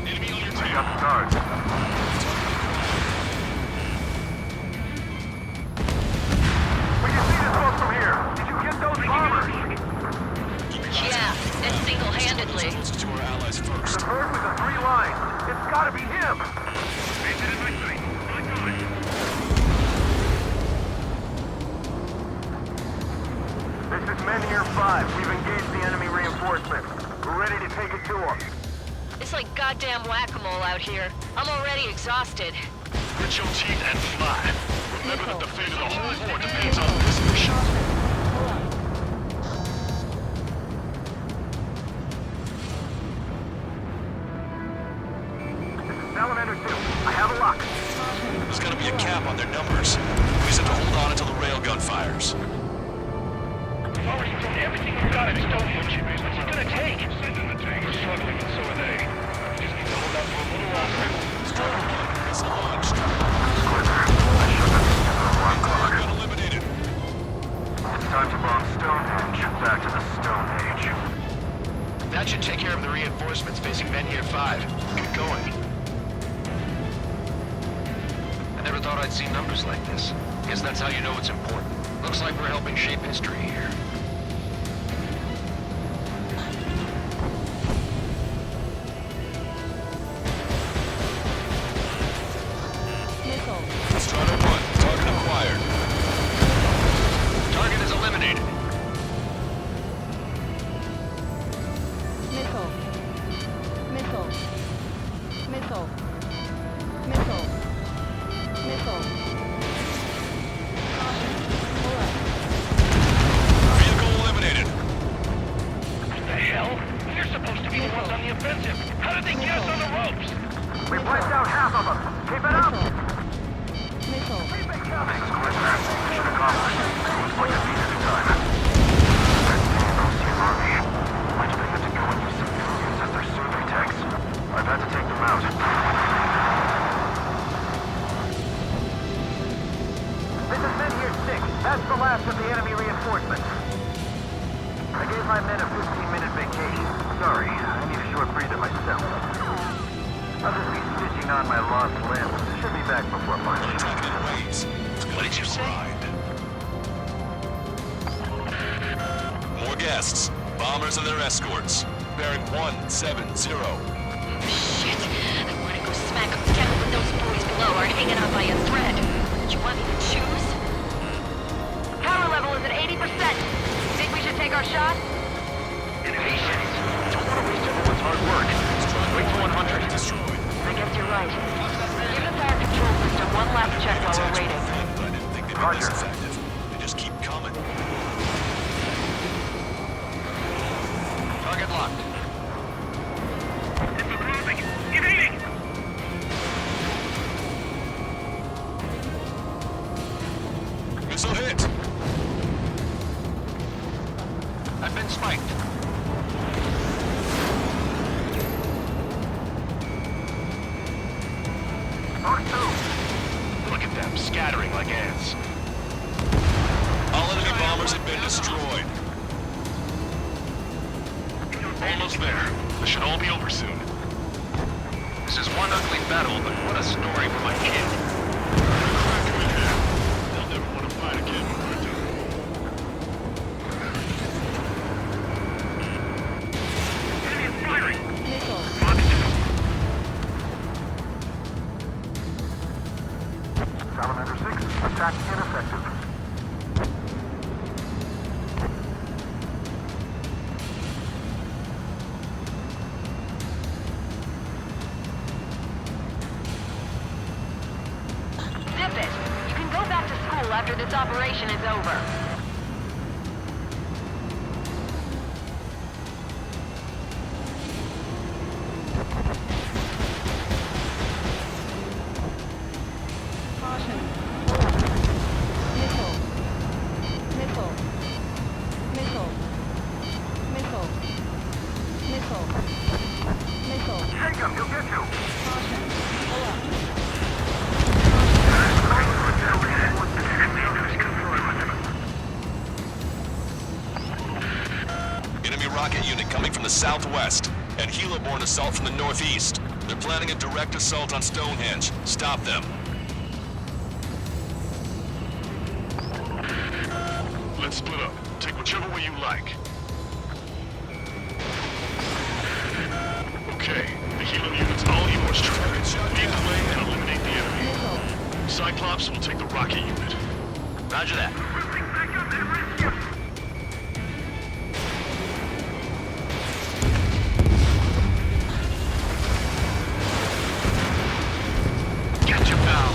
Enemy on your I tail. got the guards. We can see this boat from here. Did you get those bombers? Yeah, and single-handedly. Closest to our allies first. The bird with the 3 lines. It's gotta be him. This is Men Here 5. We've engaged the enemy reinforcements. We're ready to take it to them. It's like goddamn whack-a-mole out here. I'm already exhausted. Grit your teeth and fly. Remember that the fate of the whole war depends on this mission. This is Salamander 2. I have a lock. There's gotta be a cap on their numbers. We just have to hold on until the railgun fires. We've already done everything we've got at Stonehenge. What's it gonna take? We're struggling, and so are they. We just need to hold out for a little longer. Strider 1, missile launched. Railgun eliminated. It's time to bomb Stonehenge. Back to the Stone Age. That should take care of the reinforcements facing Men Here 5. Get going. I never thought I'd see numbers like this. Guess that's how you know it's important. Looks like we're helping shape history here. Strider 1, target acquired. Target is eliminated. Missile. Missile. Missile. Missile. Missile. Vehicle eliminated. What the hell? We're supposed to be the ones on the offensive. How did they get us on the ropes? We wiped out half of them. Keep it up. Missile. This is Glitter. Mission accomplished. Looks like it needed a time. Might have had to go and use civilians as their survey tanks. I've had to take them out. This is Men Here 6. That's the last of the enemy reinforcements. I gave my men a 15-minute vacation. Sorry, I need a short breather myself. I'll just be stitching on my lost limbs. should be back before 5. Attacking in waves. What did you say? More guests. Bombers and their escorts. Bearing 170. Shit. I want to go smack them down, but those boys below are hanging on by a thread. Do you want me to choose? Power level is at 80%. Think we should take our shot? Patience. Don't want to waste everyone's hard work. Wait till 100. Destroyed. I guess you're right. Give the power control system one last check while we're waiting. But I didn't think they'd be this effective. They just keep coming. Target locked. It's moving! Evading! Missile hit. I've been spiked. Look at them, scattering like ants. All enemy bombers have been destroyed. Almost there. This should all be over soon. This is one ugly battle, but what a story for my kid. They'll never want to fight again, Enemy is firing! Salamander 6, attack ineffective. Zip it! You can go back to school after this operation is over. Take him, he'll get you. Enemy rocket unit coming from the southwest, and helo-borne assault from the northeast. They're planning a direct assault on Stonehenge. Stop them. Let's split up. Take whichever way you like. Okay, the helo unit's all yours, Trevor. Lead the way and eliminate the enemy. Cyclops will take the rocket unit. Roger that. Gotcha, pal.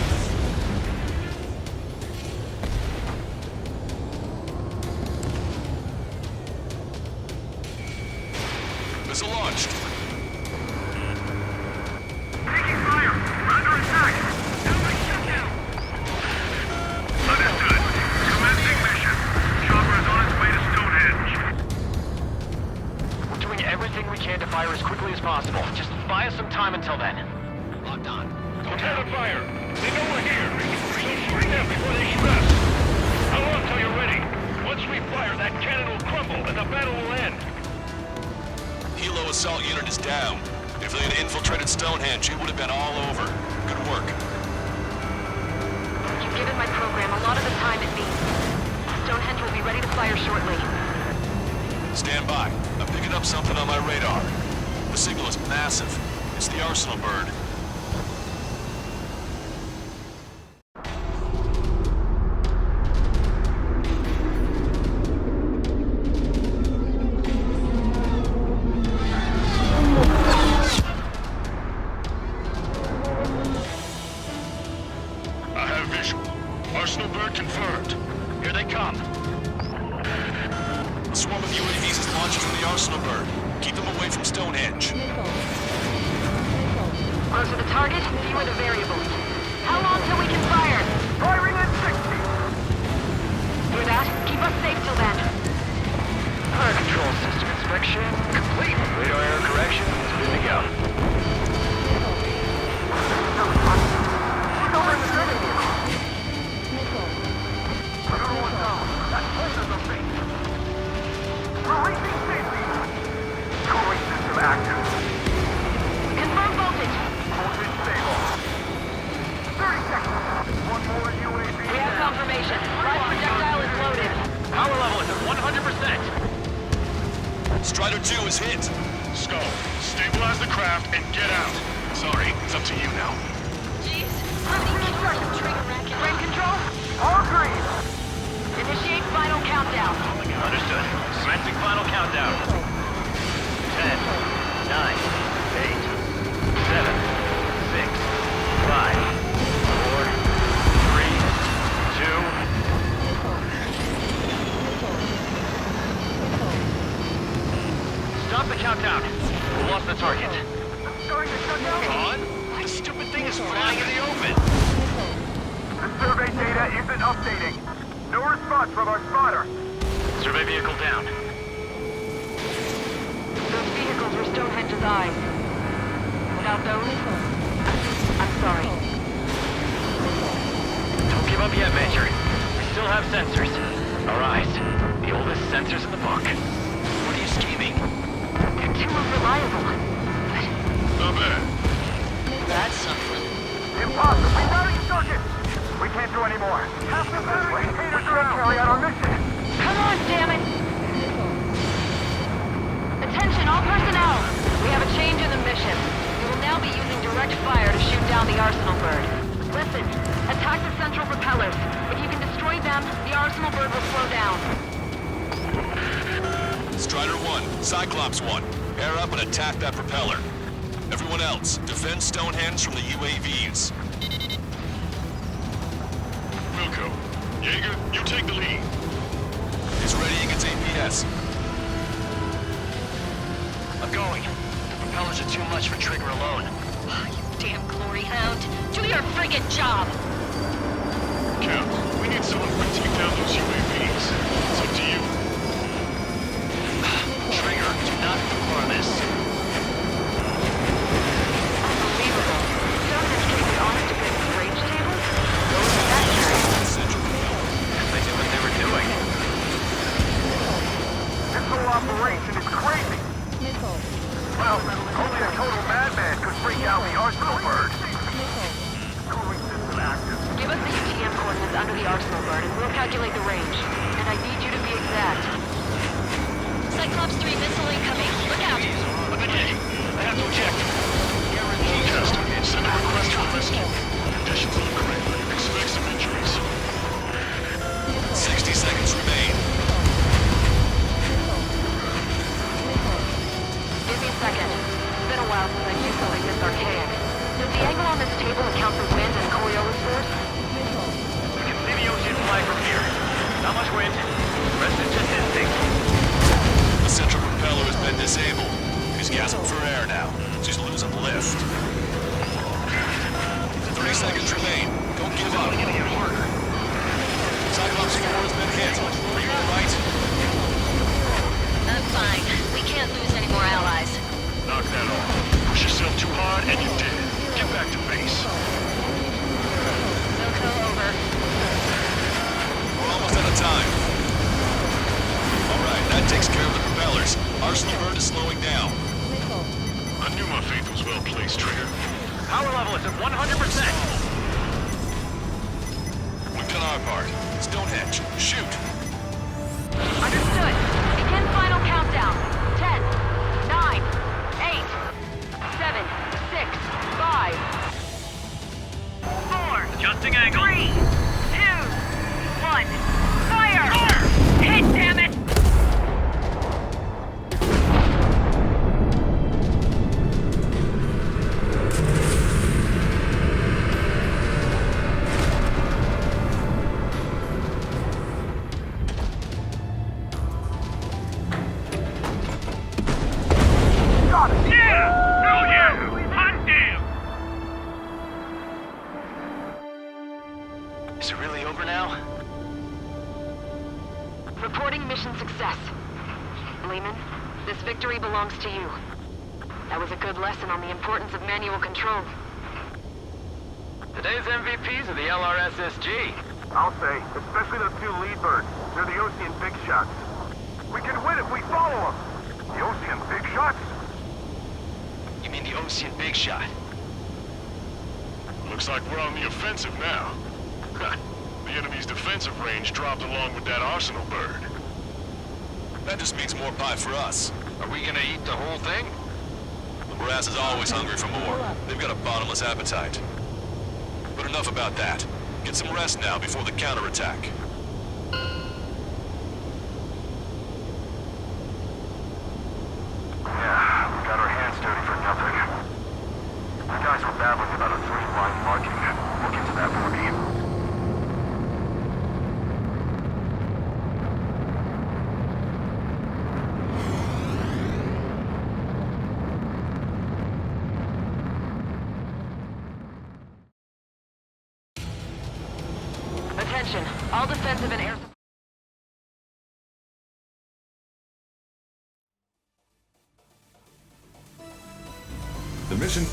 Missile launched. Taking fire! We're under attack! Enemy shut down! Understood. Commencing mission. Chopper is on its way to Stonehenge. We're doing everything we can to fire as quickly as possible. Just buy us some time until then. Locked on. Lieutenant fire! They know we're here! So shoot them before they shoot us! How long till you're ready? Once we fire, that cannon will crumble and the battle will end! Helo assault unit is down. If they had infiltrated Stonehenge, it would have been all over. Good work. You've given my program a lot of the time it needs. Stonehenge will be ready to fire shortly. Stand by. I'm picking up something on my radar. The signal is massive. It's the Arsenal bird. I have visual. Arsenal bird confirmed. Here they come. A swarm of UAVs is launching from the Arsenal bird. Keep them away from Stonehenge. Closer to target, fewer the variables. How long till we can fire? Firing at 60. Hear that? Keep us safe till then. Fire control system inspection complete. Radar error correction is good to go. Look over in the training vehicle. Everyone down. That places the base. Releasing safety. Cooling system active. Confirm voltage. Voltage stable. destination. Live projectile is loaded. Power level is at 100%. Strider 2 is hit. Skull, stabilize the craft and get out. Sorry, it's up to you now. Jeez, how many killers have trigger racket? Train control? All green. Initiate final countdown. Understood. Commencing final countdown. 10, 9, 8, 7, 6, 5, 4, 3, 2. Stop the countdown. We lost the target. Starting to shut down. On? The stupid thing is flying in the open. The survey data isn't updating. No response from our spotter. Survey vehicle down. Those vehicles were Stonehenge's eyes. Without those, I'm sorry. Don't give up yet, Major. We still have sensors. Our eyes. The oldest sensors in the book. What are you scheming? You're too unreliable. Not bad. That's something. Impossible. Rerouting circuit. We can't do any more. Half the battery containers can't carry out our mission. Come on, damn it! Attention, all personnel! We have a change in the mission. We will now be using direct fire to shoot down the Arsenal bird. Listen, attack the central propellers. If you can destroy them, the Arsenal bird will slow down. Strider 1, Cyclops 1. Air up and attack that propeller. Everyone else, defend Stonehenge from the UAVs. Wilco, Jaeger, you take the lead. He's readying its APS. I'm going. The propellers are too much for Trigger alone. You damn glory hound. Do your friggin' job! Cap, we need someone who can take down those UAVs. It's up to you. Trigger, do not ignore this. Unbelievable. Stonehenge can be honest to good range tables? Those are that curious. Central propeller. They knew what they were doing. This whole operation is crazy. Well, only a total madman could freak out the Arsenal bird. Cooling system active. Give us the UTM coordinates under the Arsenal bird and we'll calculate the range. And I need you to be exact. Cyclops 3 missile incoming. Look out! Up ahead. I have to eject. Test. Send a request for rescue. Conditions look great. Expect some injuries. 60 seconds remain. Give me a second. It's been a while since I've used something this archaic. Does the angle on this table account for wind and Coriolis force? You can see the ocean fly from here. Not much wind. Rest is just instinct. The central propeller has been disabled. He's gasping for air now. She's losing lift. 30 seconds remain. Don't give up. Cyclops 4 has been hit. Are you alright? I'm fine. We can't lose any more allies. Knock that off. Push yourself too hard and you did. Get back to base. Wilco, over. We're almost out of time. Alright, that takes care of the propellers. Arsenal bird is slowing down. I knew my faith was well placed, Trigger. Power level is at 100%. We've done our part. Stonehenge, shoot! Understood. Begin final countdown. 10, 9, 8, 7, 6, 5, 4, Adjusting angle. 3, 2, 1. Fire! Hit, damn it! Got it. Yeah! Hell yeah! Hot damn! Is it really over now? Reporting mission success. Lehman, this victory belongs to you. That was a good lesson on the importance of manual control. Today's MVPs are the LRSSG. I'll say, especially those two lead birds. They're the Ocean big shots. We can win if we follow them. The Ocean big shots? You mean the Ocean Big Shot? Looks like we're on the offensive now. The enemy's defensive range dropped along with that arsenal bird. That just means more pie for us. Are we gonna eat the whole thing? The brass is always hungry for more. They've got a bottomless appetite. But enough about that. Get some rest now before the counterattack. Yeah, we got our hands dirty for nothing. The guys were babbling about a 3-line marking. We'll get to that for me. Attention, all defensive and air support. The mission...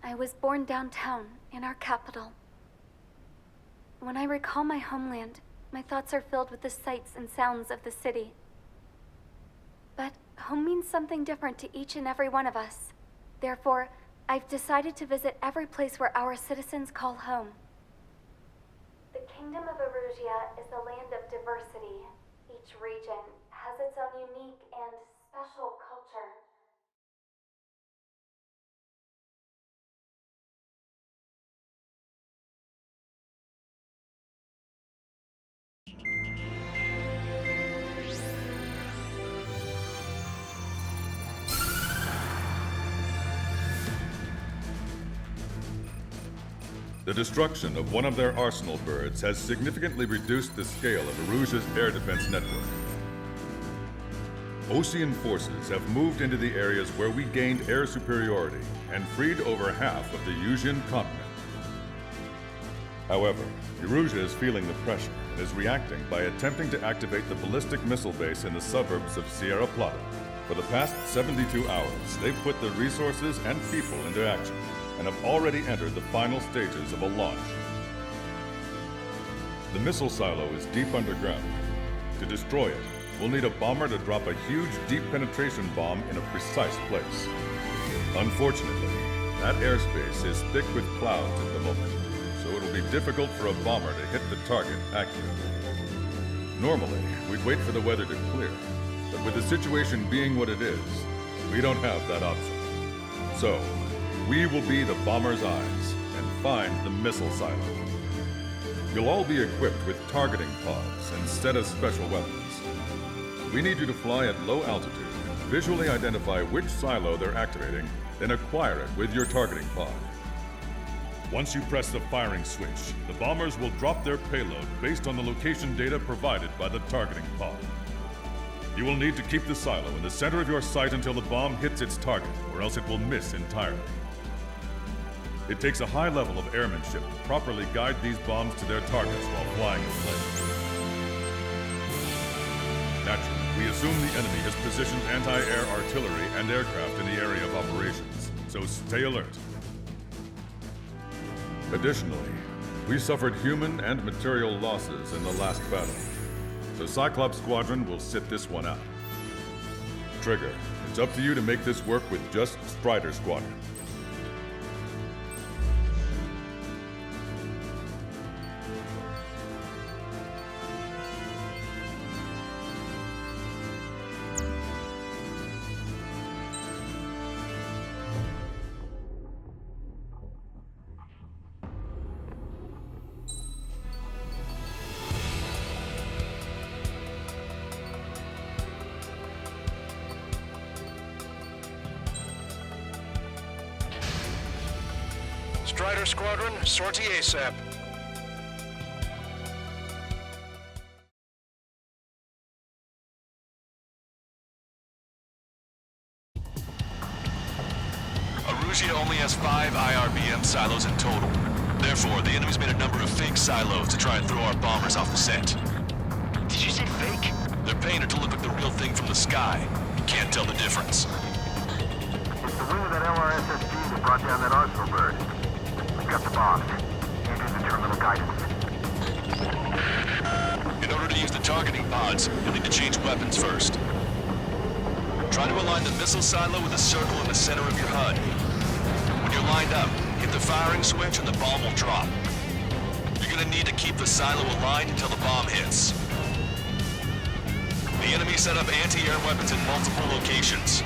I was born downtown, in our capital. When I recall my homeland, my thoughts are filled with the sights and sounds of the city. But home means something different to each and every one of us. Therefore, I've decided to visit every place where our citizens call home. The Kingdom of Erusia is a land of diversity. Each region has its own unique and special culture. The destruction of one of their arsenal birds has significantly reduced the scale of Erusia's air defense network. Ocean forces have moved into the areas where we gained air superiority and freed over half of the Eusian continent. However, Erusia is feeling the pressure and is reacting by attempting to activate the ballistic missile base in the suburbs of Sierra Plata. For the past 72 hours, they've put the resources and people into action and have already entered the final stages of a launch. The missile silo is deep underground. To destroy it, we'll need a bomber to drop a huge deep penetration bomb in a precise place. Unfortunately, that airspace is thick with clouds at the moment, so it'll be difficult for a bomber to hit the target accurately. Normally, we'd wait for the weather to clear, but with the situation being what it is, we don't have that option. So, we will be the bomber's eyes and find the missile silo. You'll all be equipped with targeting pods instead of special weapons. We need you to fly at low altitude, visually identify which silo they're activating, then acquire it with your targeting pod. Once you press the firing switch, the bombers will drop their payload based on the location data provided by the targeting pod. You will need to keep the silo in the center of your sight until the bomb hits its target, or else it will miss entirely. It takes a high level of airmanship to properly guide these bombs to their targets while flying in plane. Naturally, we assume the enemy has positioned anti-air artillery and aircraft in the area of operations, so stay alert. Additionally, we suffered human and material losses in the last battle, so Cyclops Squadron will sit this one out. Trigger, it's up to you to make this work with just Strider Squadron. Strider Squadron, sortie ASAP. Erusia only has 5 IRBM silos in total. Therefore, the enemy's made a number of fake silos to try and throw our bombers off the scent. Did you say fake? They're painted to look like the real thing from the sky. You can't tell the difference. It's the wing of that LRSSG that brought down that arsenal bird. We've got the bombs. And in the terminal guidance. In order to use the targeting pods, you'll need to change weapons first. Try to align the missile silo with a circle in the center of your HUD. When you're lined up, hit the firing switch and the bomb will drop. You're gonna need to keep the silo aligned until the bomb hits. The enemy set up anti-air weapons in multiple locations.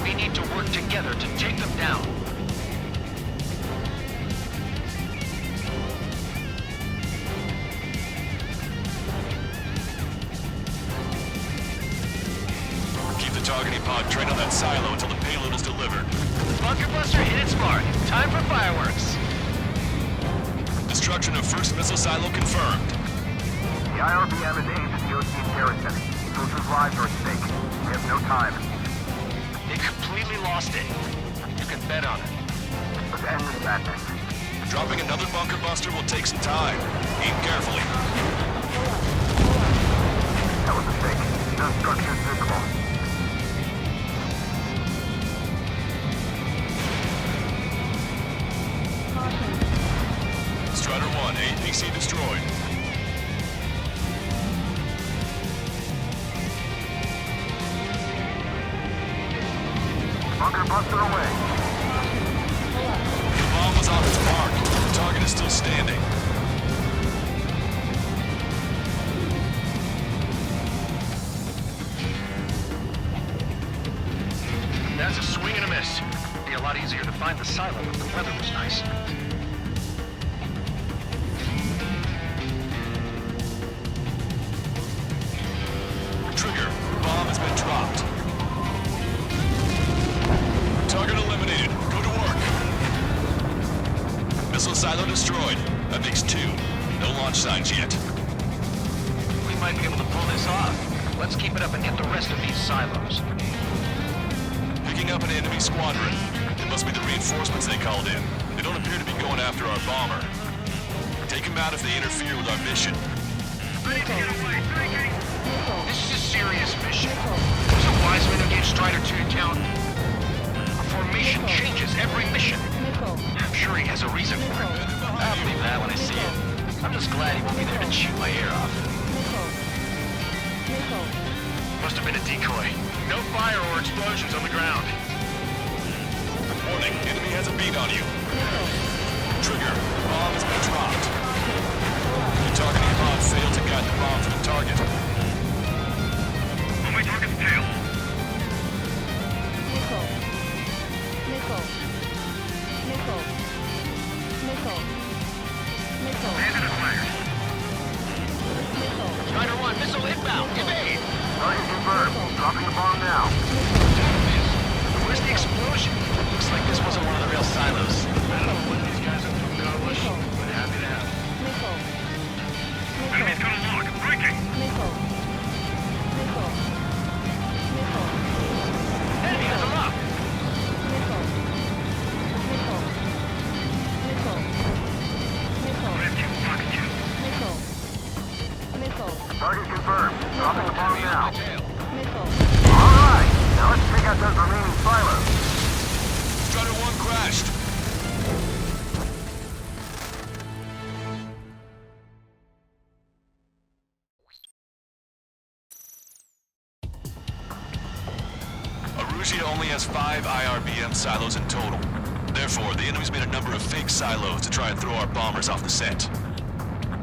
We need to work together to take them down. Keep the targeting pod trained on that silo until the payload is delivered. Bunker buster hit its mark. Time for fireworks. Destruction of first missile silo confirmed. The IRBM is aimed at the O-Team garrison. Soldiers' lives are at stake. We have no time. They completely lost it. You can bet on it. Let's end this madness. Dropping another bunker buster will take some time. Aim carefully. That was a fake. No structures visible. Strider 1, APC destroyed. Bunker buster away. The bomb was off its mark. The target is still standing. That's a swing and a miss. Be a lot easier to find the silo if the weather was nice. Trigger, bomb has been dropped. Target eliminated. Go to work. Missile silo destroyed. That makes 2. No launch signs yet. We might be able to pull this off. Let's keep it up and get the rest of these silos. Picking up an enemy squadron. It must be the reinforcements they called in. They don't appear to be going after our bomber. Take them out if they interfere with our mission. Ready to get away. Thinking. This is a serious mission. There's a wise man who gave Strider 2 count. A formation changes every mission. I'm sure he has a reason for it. I'll believe that when I see it. I'm just glad he won't be there to shoot my ear off. Must have been a decoy. No fire or explosions on the ground. Warning, enemy has a beat on you. Trigger, bomb has been dropped. The targeting pod failed to guide the bomb to the target. On my target's tail. Landed and fired. Strider 1, missile inbound. Evade. Target confirmed. Dropping the bomb now. Where's the explosion? Looks like this wasn't one of the real silos. I don't know what these guys are from Godless, but happy to have them. Enemy's got a lock. Breaking. Enemy has a lock. Red you, pocket you. Target confirmed. Dropping the bomb now. Alright, now let's take out those remaining silos. Strider 1 crashed. Arusia only has 5 IRBM silos in total. Therefore, the enemy's made a number of fake silos to try and throw our bombers off the scent.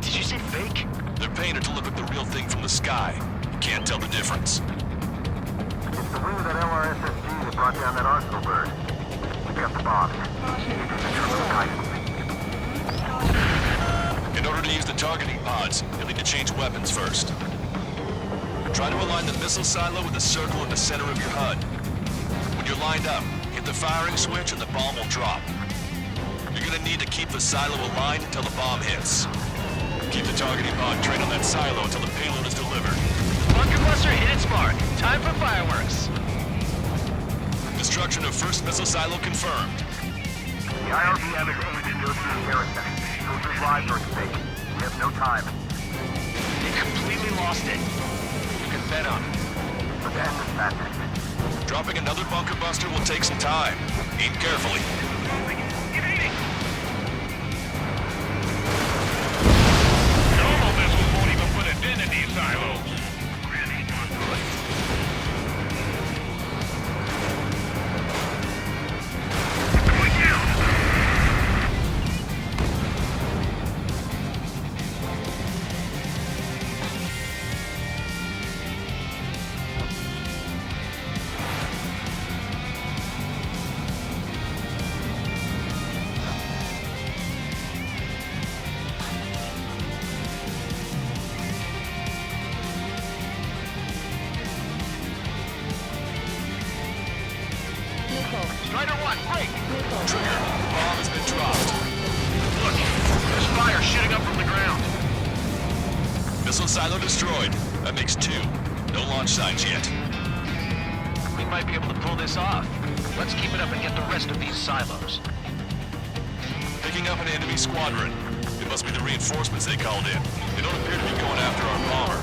Did you say fake? They're painted to look like the real thing from the sky. You can't tell the difference. It's the wing of that LRSSG that brought down that arsenal bird. We got the bomb. In order to use the targeting pods, you'll need to change weapons first. Try to align the missile silo with the circle in the center of your HUD. When you're lined up, hit the firing switch and the bomb will drop. You're gonna need to keep the silo aligned until the bomb hits. Keep the targeting pod trained on that silo until the payload is delivered. Bunker buster hit its mark. Time for fireworks. Destruction of first missile silo confirmed. The IRBM is aimed at O-Team garrison. Soldiers' lives are at stake. We have no time. They completely lost it. You can bet on it. Let's end this madness. Dropping another bunker buster will take some time. Aim carefully. Normal missiles won't even put a dent in these silos. Strider 1, break! Trigger, bomb has been dropped. Look, there's fire shooting up from the ground. Missile silo destroyed. That makes 2. No launch signs yet. We might be able to pull this off. Let's keep it up and get the rest of these silos. Picking up an enemy squadron. It must be the reinforcements they called in. They don't appear to be going after our bomber.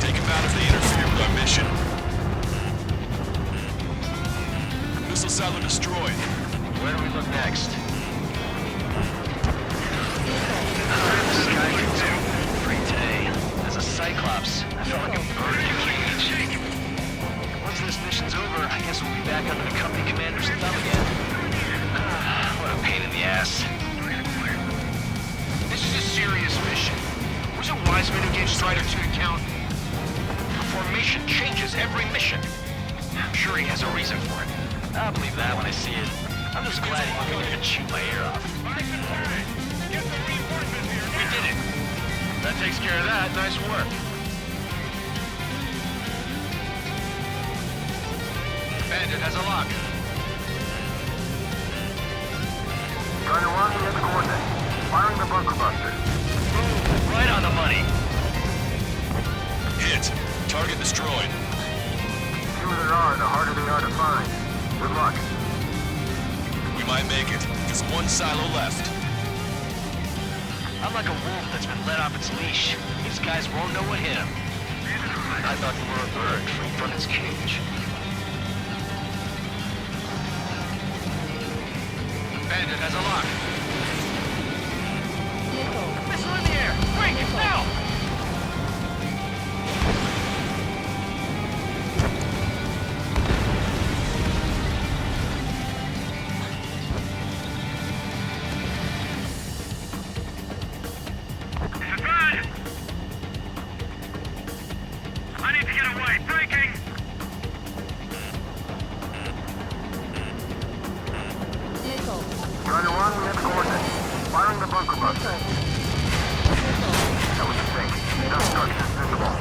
Take them out if they interfere with our mission. Missile silo destroyed. Where do we look next? The sky gets free today. As a Cyclops, I felt like a bird in a cage. Once this mission's over, I guess we'll be back under the company commander's thumb again. What a pain in the ass. This is a serious mission. Was it Wiseman who gave Strider 2 to count? The formation changes every mission. I'm sure he has a reason for it. I'll believe that when I see it. I'm just glad he wasn't going to shoot my ear off. We did it. That takes care of that. Nice work. Bandit has a lock. Strider 1, we have the coordinates. Firing the bunker buster. Boom! Right on the money. Hit. Target destroyed. The fewer there are, the harder they are to find. Good luck. We might make it. Just 1 silo left. I'm like a wolf that's been let off its leash. These guys won't know what hit him. I thought they were a bird freed from its cage. Bandit has a lock. Missile in the air! Break it now! I need to get away. Breaking! Strider 1, we have the coordinates. Firing the bunker buster. That was a mistake. Enough structures visible.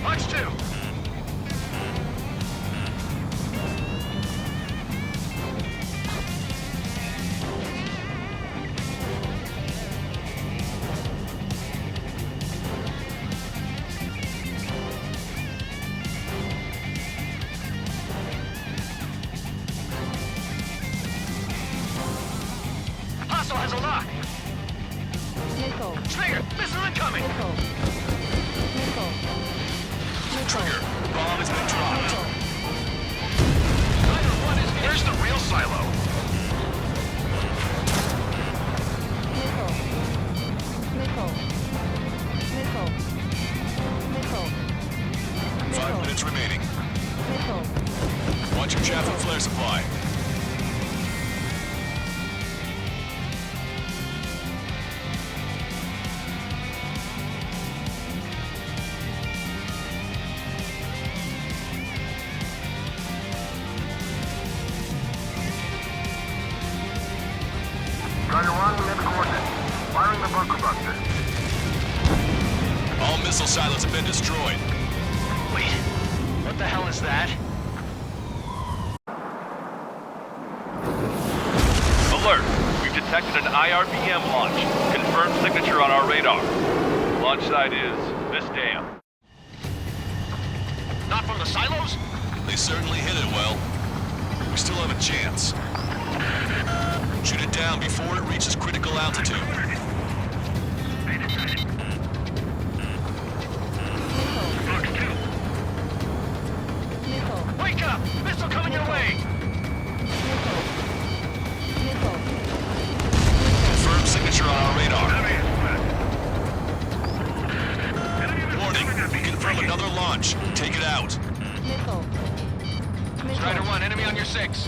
Punch 2! Hostile has a lock! Trigger! Missile incoming! Trigger, bomb has been dropped. Where's the real silo? Five minutes remaining. Watch your chaff and flare supply. Strider 1, we have the coordinates. Firing the bunker buster. All missile silos have been destroyed. Wait, what the hell is that? Alert! We've detected an IRBM launch. Confirmed signature on our radar. Launch site is this dam. Not from the silos? They certainly hit it well. We still have a chance. Shoot it down before it reaches critical altitude. Wake up! Missile coming your way! Confirmed signature on our radar. Warning, confirm another launch. Take it out. Strider 1, enemy on your 6.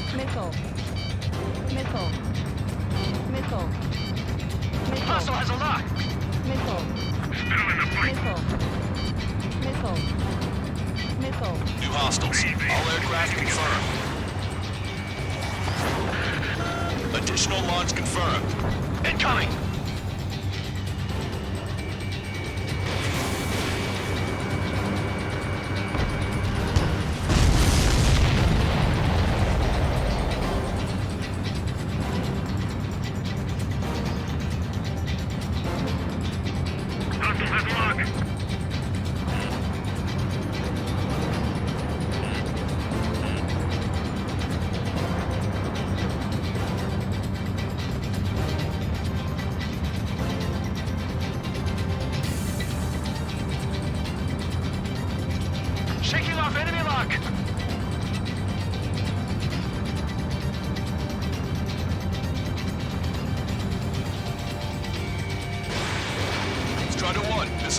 Hostile has a lock! New hostiles. All aircraft confirmed. Additional launch confirmed. Incoming!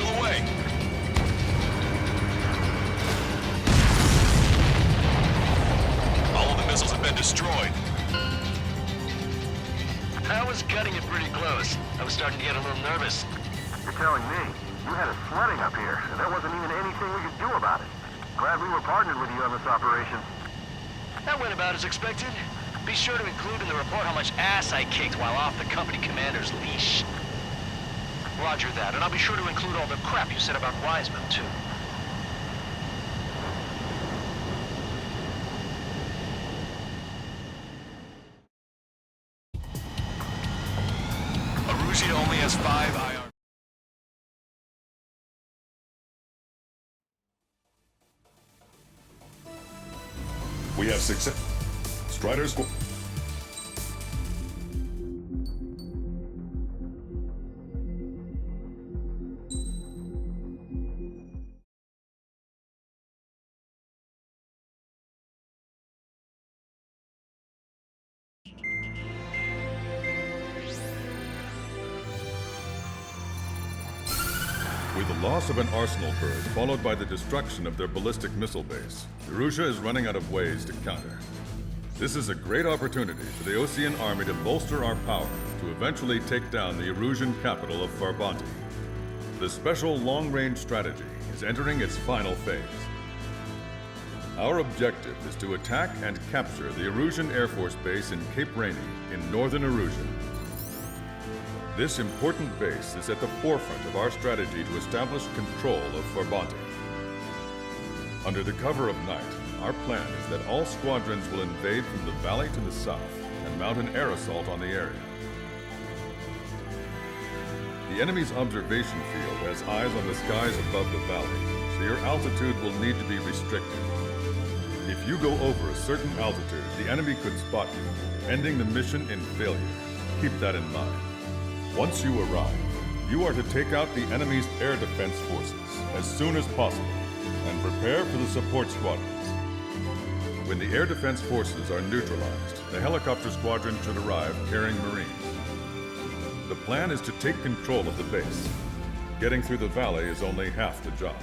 missile away. All of the missiles have been destroyed. I was gutting it pretty close. I was starting to get a little nervous. You're telling me you had us sweating up here, and there wasn't even anything we could do about it. Glad we were partnered with you on this operation. That went about as expected. Be sure to include in the report how much ass I kicked while off the company commander's leash. Roger that, and I'll be sure to include all the crap you said about Wiseman, too. Arusia only has 5 IR. We have success. Striders. With the loss of an arsenal bird, followed by the destruction of their ballistic missile base, Erussia is running out of ways to counter. This is a great opportunity for the Osean army to bolster our power to eventually take down the Erusian capital of Farbanti. The special long-range strategy is entering its final phase. Our objective is to attack and capture the Erusian Air Force Base in Cape Rainy in northern Erusia. This important base is at the forefront of our strategy to establish control of Farbanti. Under the cover of night, our plan is that all squadrons will invade from the valley to the south and mount an air assault on the area. The enemy's observation field has eyes on the skies above the valley, so your altitude will need to be restricted. If you go over a certain altitude, the enemy could spot you, ending the mission in failure. Keep that in mind. Once you arrive, you are to take out the enemy's air defense forces as soon as possible and prepare for the support squadrons. When the air defense forces are neutralized, the helicopter squadron should arrive carrying Marines. The plan is to take control of the base. Getting through the valley is only half the job.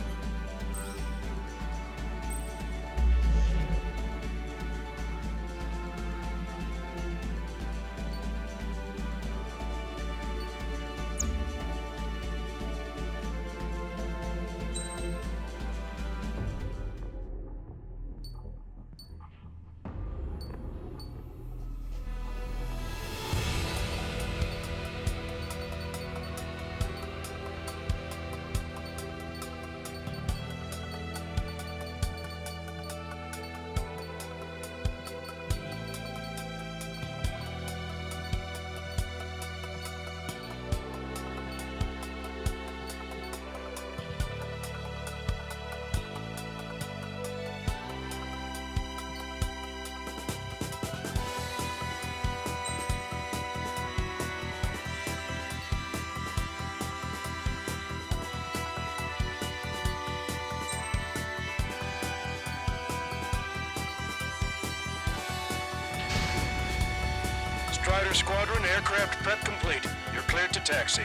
Strider Squadron, aircraft prep complete. You're cleared to taxi.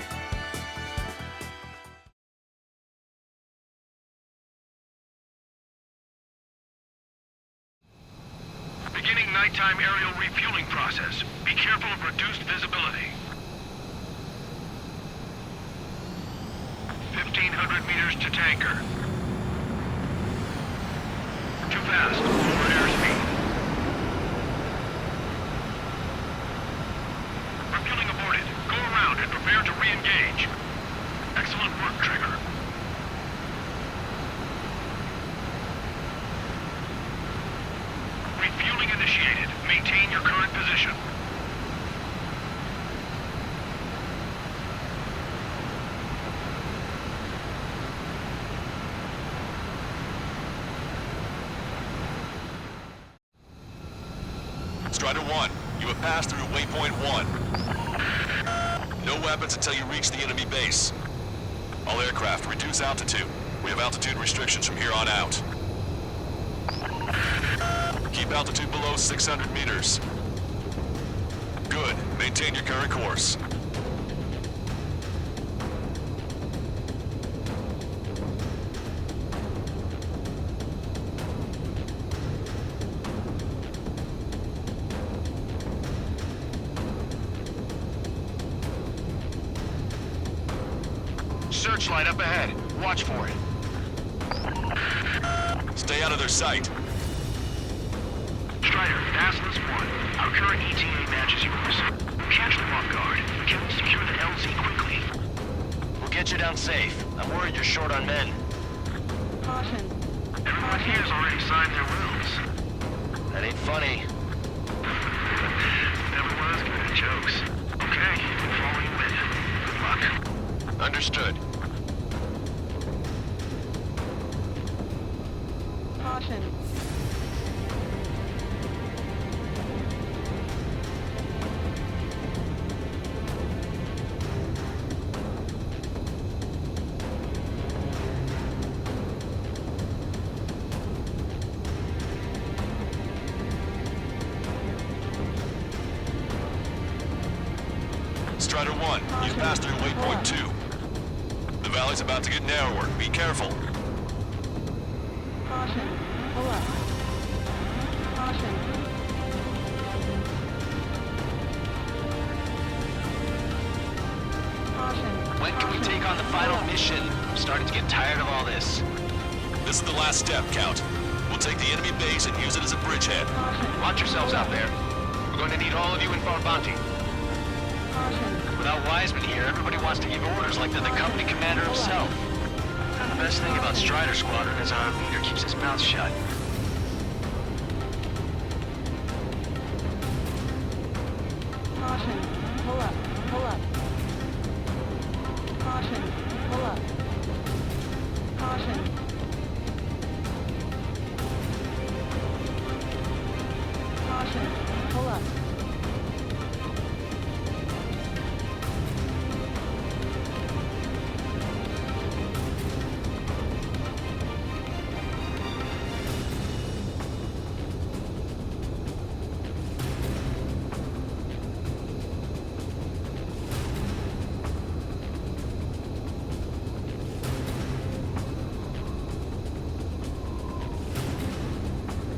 Beginning nighttime aerial refueling process. Be careful of reduced visibility. 1,500 meters to tanker. Too fast. Lower airspeed. Refueling aborted. Go around and prepare to re-engage. Excellent work, Trigger. Refueling initiated. Maintain your current position. Strider 1, you have passed through waypoint 1. No weapons until you reach the enemy base. All aircraft, reduce altitude. We have altitude restrictions from here on out. Keep altitude below 600 meters. Good. Maintain your current course. Searchlight up ahead. Watch for it. Stay out of their sight. Strider, Basilisk 1. Our current ETA matches yours. Catch them off guard. Can we secure the LZ quickly? We'll get you down safe. I'm worried you're short on men. Caution. Everyone here's already signed their wills. That ain't funny. Never was good at jokes. Okay, follow you in. Good luck. Understood. Caution. Strider 1, you've passed through waypoint 2. The valley's about to get narrower. Be careful. Caution. Pull up. Caution. Caution. When can we take on the final mission? I'm starting to get tired of all this. This is the last step, Count. We'll take the enemy base and use it as a bridgehead. Watch yourselves out there. We're going to need all of you in Farbanti. Without Wiseman here, everybody wants to give orders like they're the company commander himself. And the best thing about Strider Squadron is our leader keeps his mouth shut. Caution. Pull up. Pull up. Caution. Pull up. Caution. Caution. Pull up.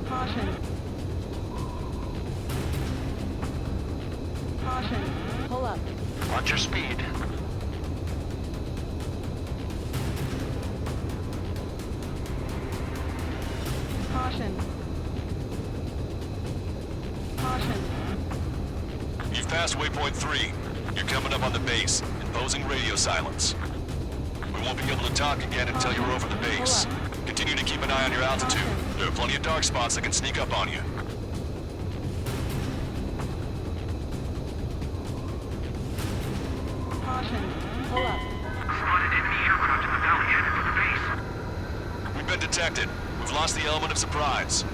Caution. Caution. Pull up. Watch your speed. Caution. Caution. You've passed waypoint 3. You're coming up on the base, imposing radio silence. We won't be able to talk again until you're over the base. Continue to keep an eye on your altitude. There are plenty of dark spots that can sneak up on you. Caution. Pull up. Spotted enemy aircraft in the valley headed for the base. We've been detected. We've lost the element of surprise.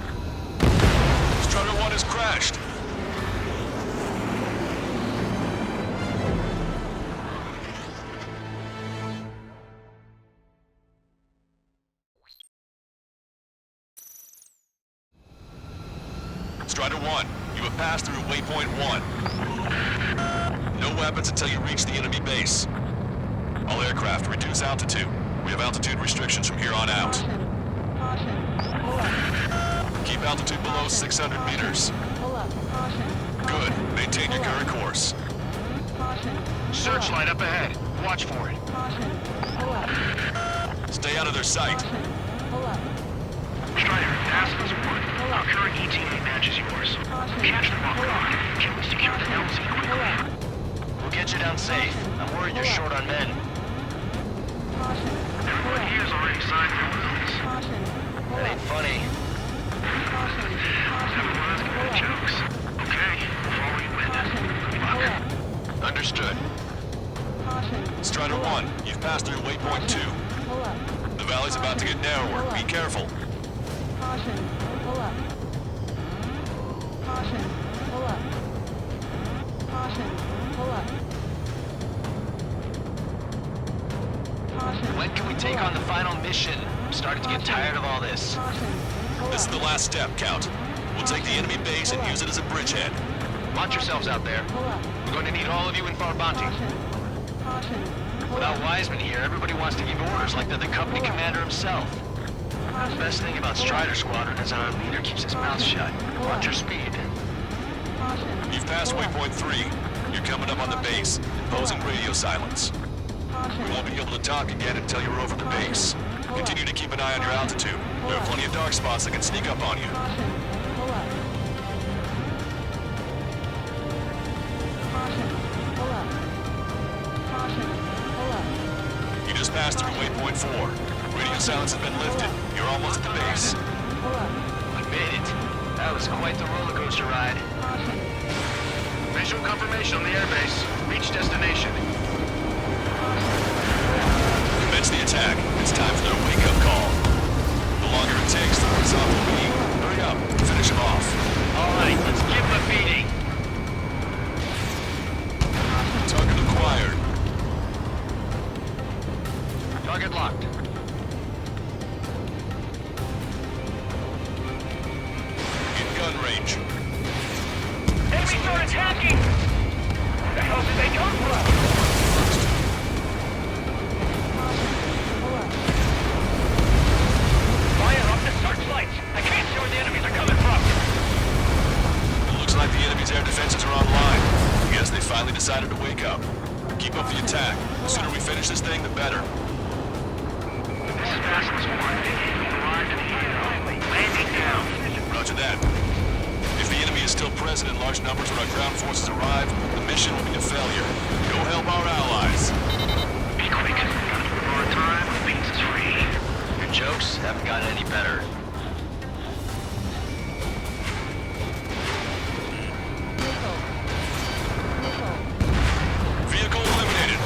Strider 1 has crashed. Strider 1, you have passed through waypoint 1. No weapons until you reach the enemy base. All aircraft, reduce altitude. We have altitude restrictions from here on out. Caution. Pull up. Keep altitude below 600 meters. Pull up. Caution. Good. Maintain your current course. Caution. Searchlight up ahead. Watch for it. Caution. Pull up. Stay out of their sight. Pull up. Strider, Basilisk 1. Our current ETA matches yours. Catch them off guard. Can we secure the LZ quickly? We'll get you down safe. I'm worried you're short on men. Caution. Everyone here's already signed their wills. Caution. That ain't funny. Caution. Never was good at jokes. Okay, follow you in. Good luck. Understood. Caution. Strider 1, you've passed through waypoint 2. Pull up. The valley's about to get narrower. Be careful. Caution. Pull up. Caution. Pull up. Caution. Pull up. Caution. When can we take on the final mission? I'm starting to get tired of all this. Caution. This is the last step, Count. We'll take the enemy base and use it as a bridgehead. Watch yourselves out there. Pull up. We're going to need all of you in Farbanti. Caution. Caution. Pull Without up. Wiseman here, everybody wants to give orders like they're the company commander himself. The best thing about Strider Squadron is our leader keeps his mouth shut. Watch your speed. You've passed waypoint 3. You're coming up on the base, imposing radio silence. We won't be able to talk again until you're over the base. Continue to keep an eye on your altitude. There are plenty of dark spots that can sneak up on you. You just passed through waypoint 4. Radio silence has been lifted. You're almost at the base. We made it. That was quite the roller coaster ride. Visual confirmation on the airbase. Reach destination. Commence the attack. It's time for their wake-up call. The longer it takes, the worse off we'll be. Hurry up. Finish them off. All right, let's give them a beating. Target acquired. Target locked. In gun range. Enemies are attacking! Where the hell did they come from? Fire up the searchlights! I can't see where the enemies are coming from! It looks like the enemy's air defenses are online. Guess they finally decided to wake up. Keep up the attack. The sooner we finish this thing, the better. This is Basilisk 1. Arrived at Unkown. Landing down. Roger that. If the enemy is still present in large numbers when our ground forces arrive, the mission will be a failure. Go help our allies. Be quick. Our time, beats is free. Your jokes haven't gotten any better. Vehicle eliminated.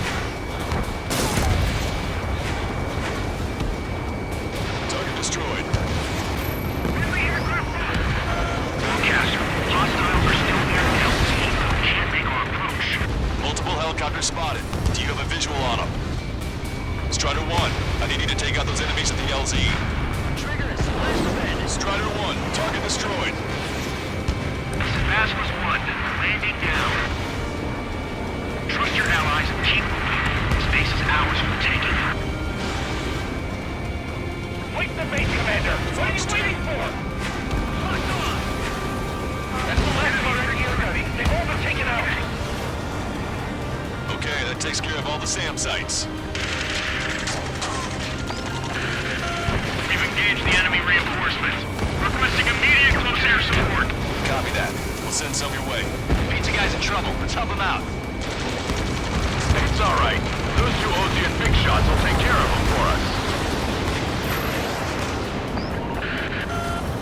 Target destroyed. Hostiles are still near the LZ. Can't make our approach. Multiple helicopters spotted. Do you have a visual on them? Strider 1, I need you to take out those enemies at the LZ. Trigger, splash pad. Strider 1, target destroyed. This is Basilisk 1. Landing down. Trust your allies and keep moving. This base is ours for the taking. Wait the base commander! What are you waiting for? Lock on! That's the last of our energy ready. They've all been taken out. Okay, that takes care of all the SAM sites. We've engaged the enemy reinforcements. Requesting immediate close air support. Copy that. We'll send some your way. Pizza guy's in trouble. Let's help him out. It's all right. Those two Ozian big shots will take care of them for us.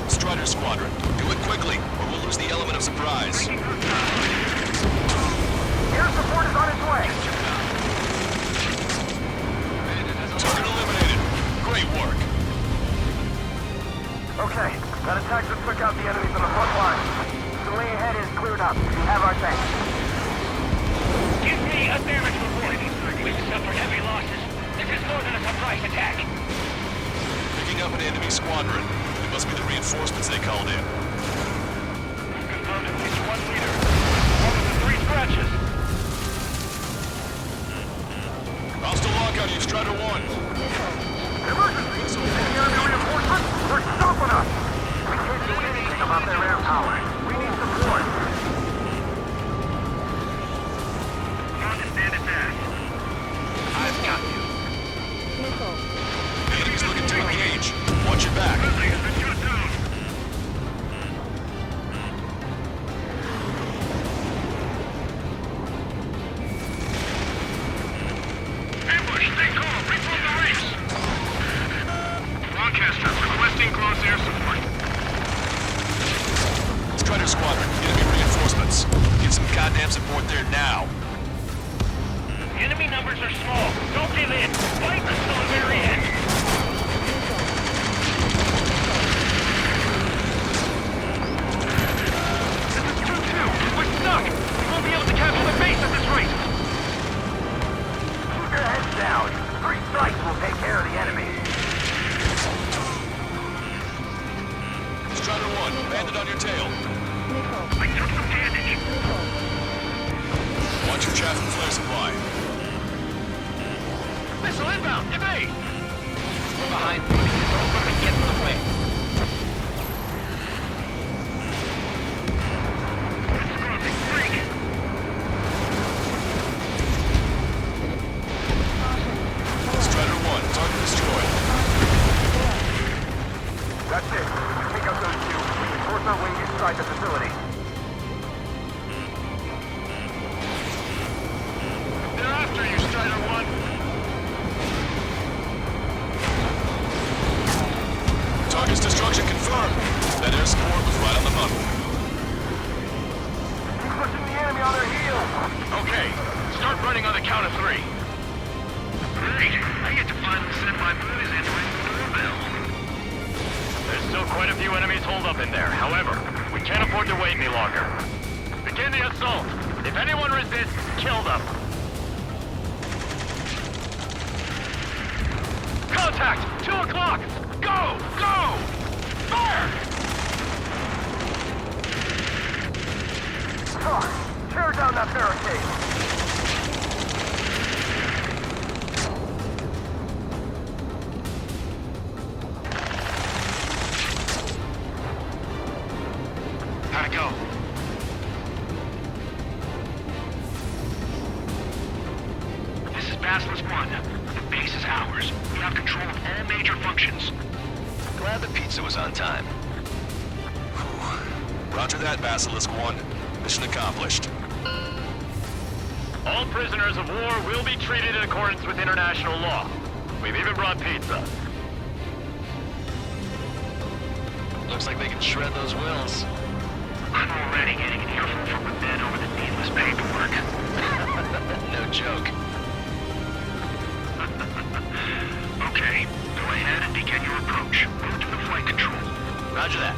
Strider Squadron, do it quickly, or we'll lose the element of surprise. Air support is on its way. Target eliminated. Great work. Okay, that attack just took out the enemies on the front line. The way ahead is cleared up. We have our tanks. Give me a damage report. We've suffered heavy losses. This is more than a surprise attack. Picking up an enemy squadron. It must be the reinforcements they called in. Confirmed at least one leader. One with the 3 scratches. Hostile lock on you, Strider 1. Emergency! Any enemy reinforcements? They're stopping us! We can't do anything about their air power. We need support. Understand it back. I've got you. The enemy's looking to engage. Watch your back. Ambush, stay calm. Refill the race. Broadcaster, requesting close air support. Strider Squadron, enemy reinforcements. Get some goddamn support there now. Enemy numbers are small. Don't give in. Fight until the very end. This is 2-2. We're stuck. We won't be able to capture the base at this rate. Keep your heads down. 3 strikes will take care of the enemy. Strider 1, bandit on your tail. I took some damage. Watch your chaff and flare supply. Missile inbound. Evade. Behind me. Don't let me get in the way. It's crossing. Freak. wait any longer. Begin the assault. If anyone resists, kill them. Contact! 2 o'clock! Go! Go! Fire! Tear down that barricade! How'd it go? This is Basilisk 1. The base is ours. We have control of all major functions. Glad the pizza was on time. Whew. Roger that, Basilisk 1. Mission accomplished. All prisoners of war will be treated in accordance with international law. We've even brought pizza. Looks like they can shred those wills. I'm already getting an earful from the men over the needless paperwork. No joke. Okay, go ahead and begin your approach. Move to the flight control. Roger that.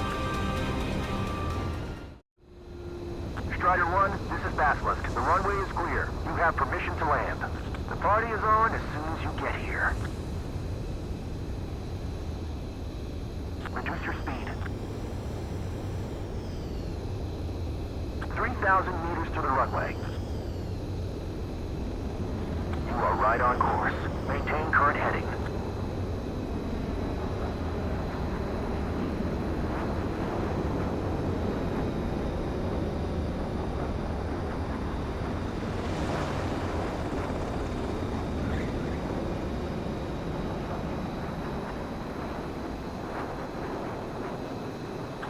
Strider 1, this is Basilisk. The runway is clear. You have permission to land. The party is on as soon as you get here. Reduce your speed. 3,000 meters to the runway. You are right on course. Maintain current heading.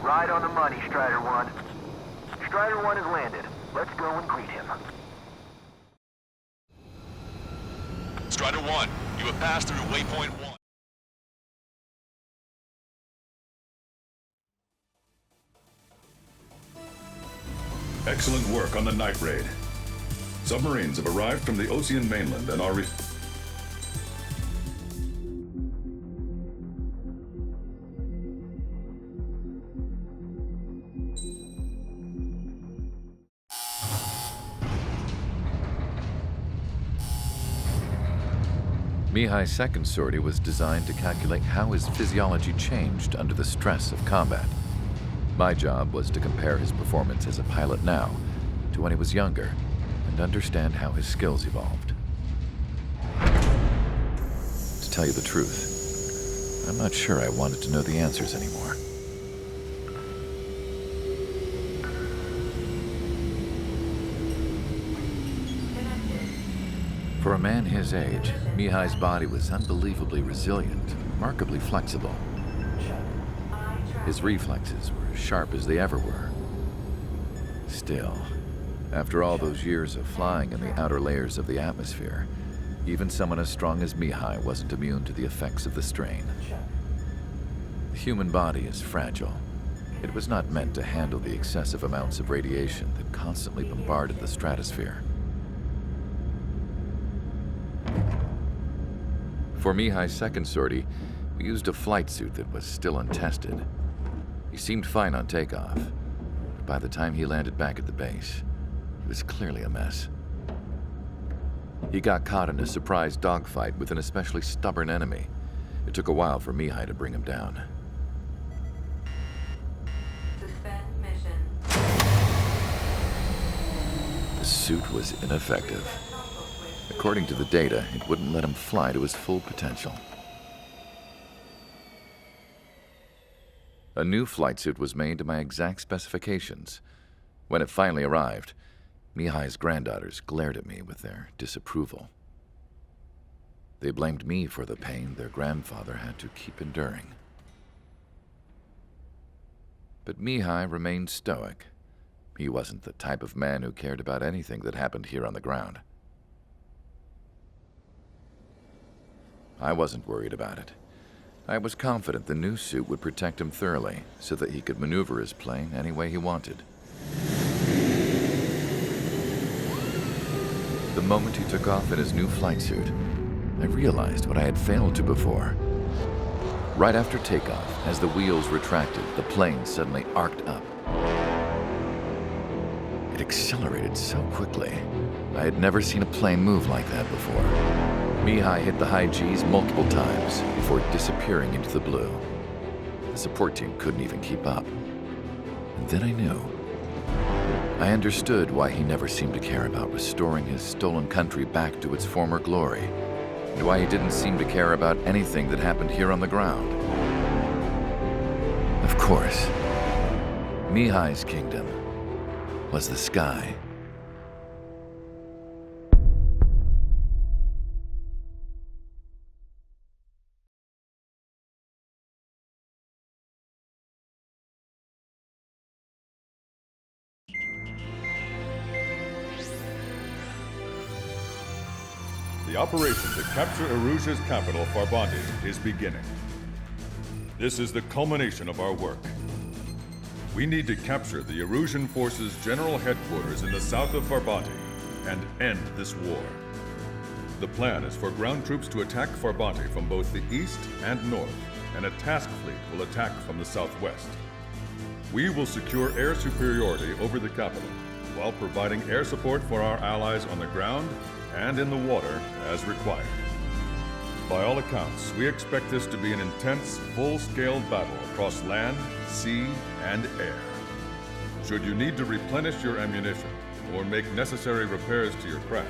Right on the money, Strider 1. Strider 1 has landed. Let's go and greet him. Strider 1, you have passed through waypoint 1. Excellent work on the night raid. Submarines have arrived from the Ocean mainland and are Mihai's second sortie was designed to calculate how his physiology changed under the stress of combat. My job was to compare his performance as a pilot now to when he was younger and understand how his skills evolved. To tell you the truth, I'm not sure I wanted to know the answers anymore. For a man his age, Mihai's body was unbelievably resilient, remarkably flexible. His reflexes were as sharp as they ever were. Still, after all those years of flying in the outer layers of the atmosphere, even someone as strong as Mihai wasn't immune to the effects of the strain. The human body is fragile. It was not meant to handle the excessive amounts of radiation that constantly bombarded the stratosphere. For Mihai's second sortie, we used a flight suit that was still untested. He seemed fine on takeoff, but by the time he landed back at the base, he was clearly a mess. He got caught in a surprise dogfight with an especially stubborn enemy. It took a while for Mihai to bring him down. Suspend mission. The suit was ineffective. According to the data, it wouldn't let him fly to his full potential. A new flight suit was made to my exact specifications. When it finally arrived, Mihai's granddaughters glared at me with their disapproval. They blamed me for the pain their grandfather had to keep enduring. But Mihai remained stoic. He wasn't the type of man who cared about anything that happened here on the ground. I wasn't worried about it. I was confident the new suit would protect him thoroughly so that he could maneuver his plane any way he wanted. The moment he took off in his new flight suit, I realized what I had failed to before. Right after takeoff, as the wheels retracted, the plane suddenly arced up. It accelerated so quickly. I had never seen a plane move like that before. Mihai hit the high G's multiple times before disappearing into the blue. The support team couldn't even keep up. And then I knew. I understood why he never seemed to care about restoring his stolen country back to its former glory, and why he didn't seem to care about anything that happened here on the ground. Of course, Mihai's kingdom was the sky. The operation to capture Erusia's capital, Farbanti, is beginning. This is the culmination of our work. We need to capture the Erusian forces' general headquarters in the south of Farbanti and end this war. The plan is for ground troops to attack Farbanti from both the east and north, and a task fleet will attack from the southwest. We will secure air superiority over the capital, while providing air support for our allies on the ground and in the water as required. By all accounts, we expect this to be an intense, full-scale battle across land, sea, and air. Should you need to replenish your ammunition or make necessary repairs to your craft,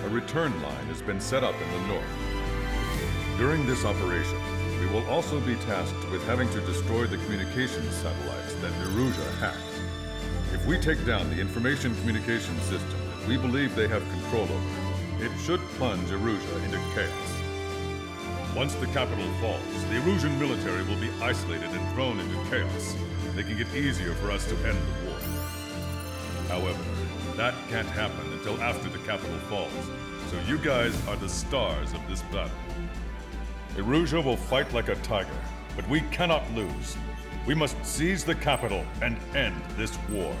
a return line has been set up in the north. During this operation, we will also be tasked with having to destroy the communications satellites that Erusia hacked. If we take down the information communication system that we believe they have control over, it should plunge Erusia into chaos. Once the capital falls, the Erusian military will be isolated and thrown into chaos, making it easier for us to end the war. However, that can't happen until after the capital falls, so you guys are the stars of this battle. Erusia will fight like a tiger, but we cannot lose. We must seize the capital and end this war.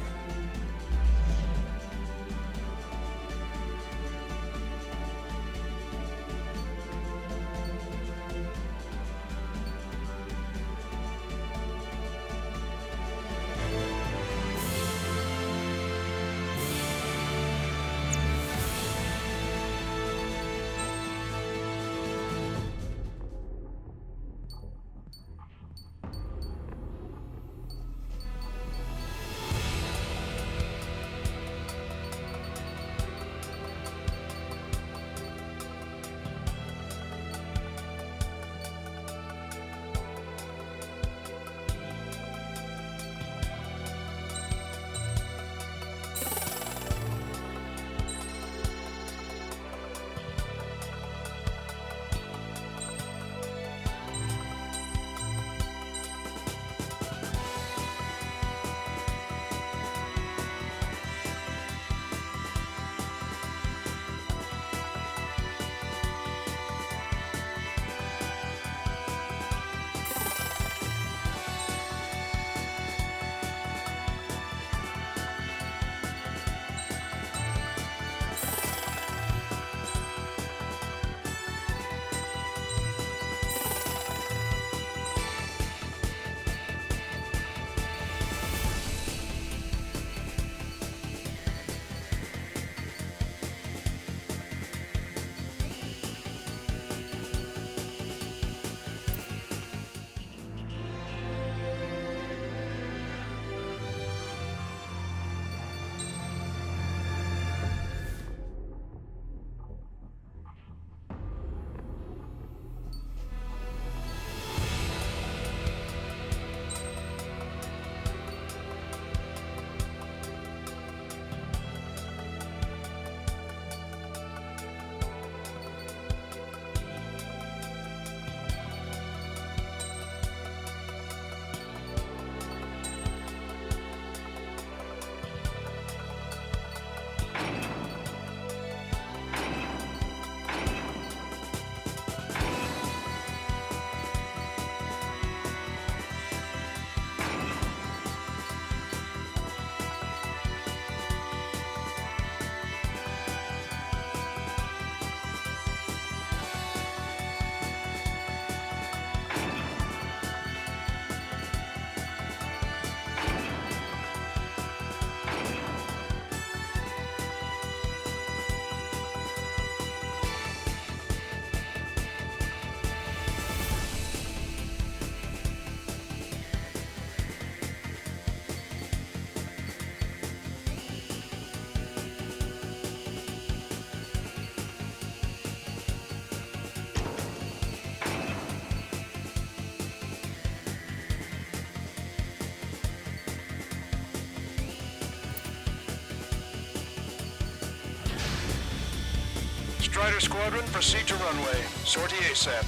Strider Squadron, proceed to runway. Sortie ASAP.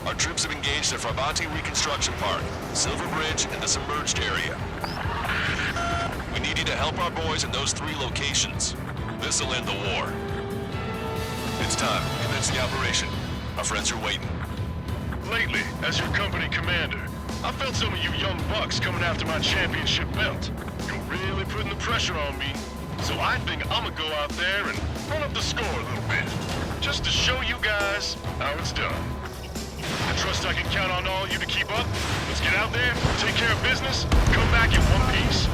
Our troops have engaged at Farbanti Reconstruction Park, Silver Bridge, and the submerged area. We need you to help our boys in those 3 locations. This'll end the war. It's time. Commence the operation. Our friends are waiting. Lately, as your company commander, I felt some of you young bucks coming after my championship belt. You're really putting the pressure on me. So I think I'm gonna go out there and run up the score a little bit. Just to show you guys how it's done. I trust I can count on all you to keep up. Let's get out there, take care of business, come back in one piece.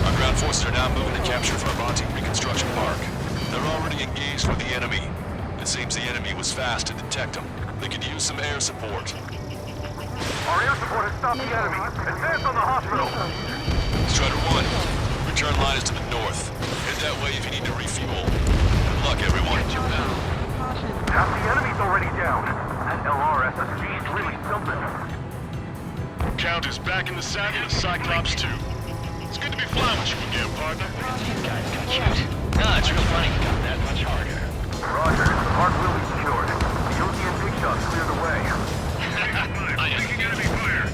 Our ground forces are now moving to capture Farbanti Reconstruction Park. They're already engaged with the enemy. It seems the enemy was fast to detect them. They could use some air support. Our air support has stopped the enemy. Advance on the hospital. Strider 1, return line is to the north. Head that way if you need to refuel. Good luck, everyone. Half the enemy's already down. That LRSSG is really something. Count is back in the saddle of Cyclops 2. It's good to be flying with you again, partner. These guys got cute. Nah, it's real funny. Got that much harder. Roger, the park will be secured. The Uzi and Big Shot's cleared away. Taking enemy fire.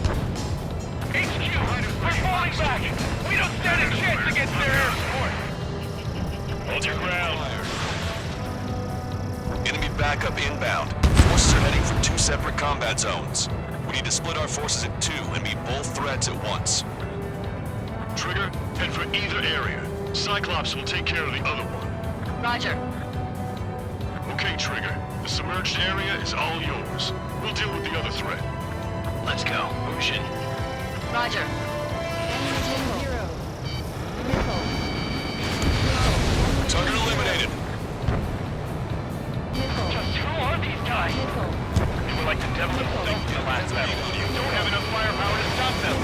HQ, we're falling back. We don't stand a chance against their air support. Hold your ground. Enemy backup inbound. Forces are heading for 2 separate combat zones. We need to split our forces in 2 and meet both threats at once. Trigger, head for either area. Cyclops will take care of the other one. Roger. Okay, Trigger. The submerged area is all yours. We'll deal with the other threat. Let's go. Ocean. Roger. Target eliminated. Just who are these guys? They were like the devil himself in the last battle. You don't have enough firepower to stop them.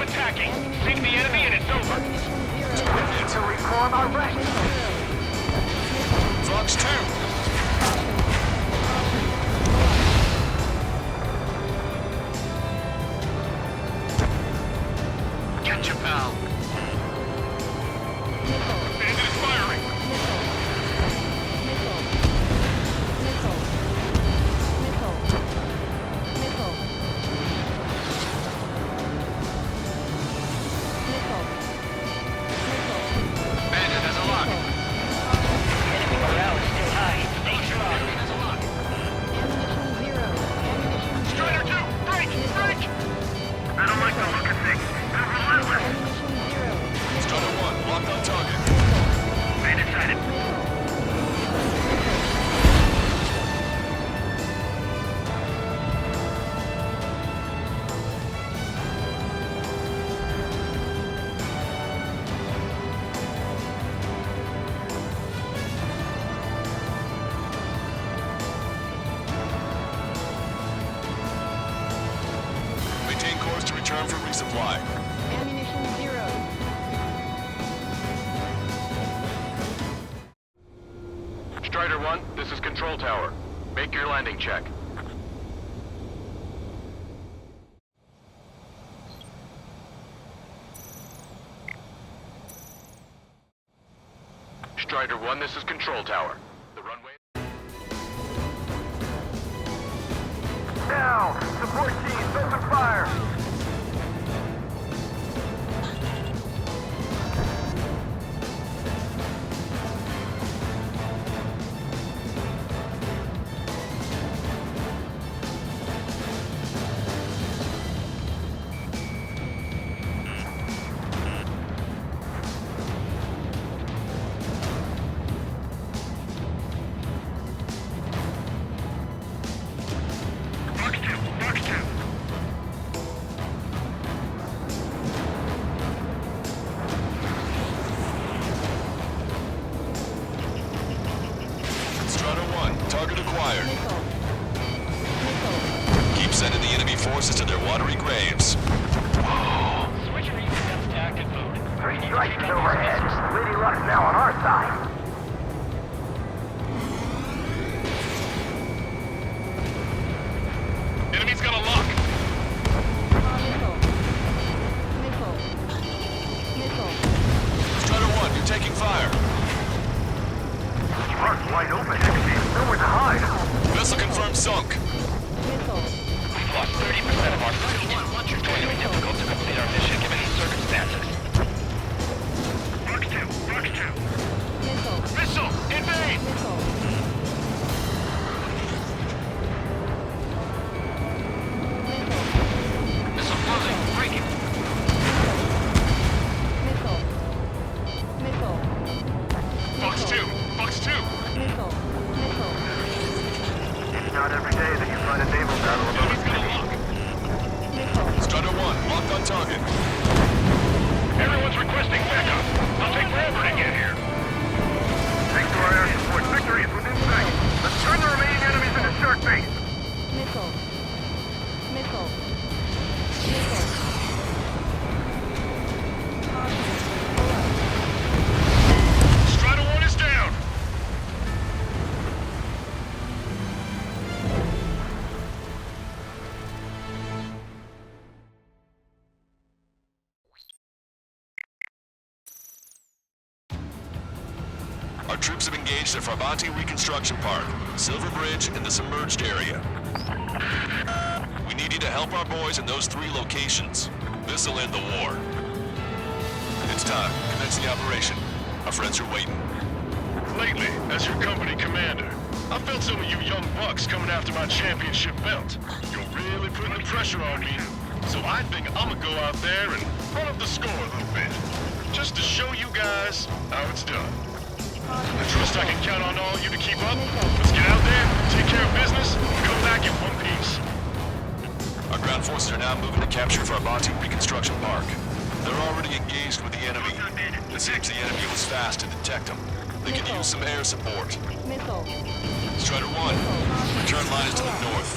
Attacking. Sink the enemy and it's over. To reform our ranks. Fox 2. Get you, pal. Bandit is firing. Bandit has a lock. Enemy morale is still high. Stay strong. Has a lock. Strider 2, break! Break! I don't like the look of things. They're relentless. Strider 1, locked on target. Bandit sighted. Maintain course to return for resupply. Strider 1, this is Control Tower. Make your landing check. Strider 1, this is Control Tower. The runway... Now, support teams, open fire. Box 2. Strider 1, target acquired. Keep sending the enemy forces to their watery graves. strikes is overhead. Lady Luck's now on our side. Enemy's got a lock. Strider 1, you're taking fire. Park's wide open. Nowhere to hide. Missile confirmed sunk. We've lost 30% of our fleet. It's going to be difficult to complete our mission given the circumstances. Fox 2, Fox 2. Missile! Invade! Missile closing. Breaking. Fox 2! Fox 2! It's not every day that you find a naval battle above a city. Strider 1, locked on target. Everyone's requesting backup. I'll take forever to get here. Thanks to our air support, victory is within sight. Let's turn the remaining enemies into shark bait. Strider 1 is down! Our troops have engaged the Frabanti Reconstruction Park, Silver Bridge, and the submerged area. We need you to help our boys in those 3 locations. This'll end the war. It's time. Commence the operation. Our friends are waiting. Lately, as your company commander, I felt some of you young bucks coming after my championship belt. You're really putting the pressure on me. So I think I'm gonna go out there and run up the score a little bit. Just to show you guys how it's done. I trust I can count on all you to keep up. Let's get out there, take care of business, and come back in one piece. Our ground forces are now moving to capture Frabanti Reconstruction Park. They're already engaged with the enemy. It seems the enemy was fast to detect them. They can use some air support. Strider 1, return line is to the north.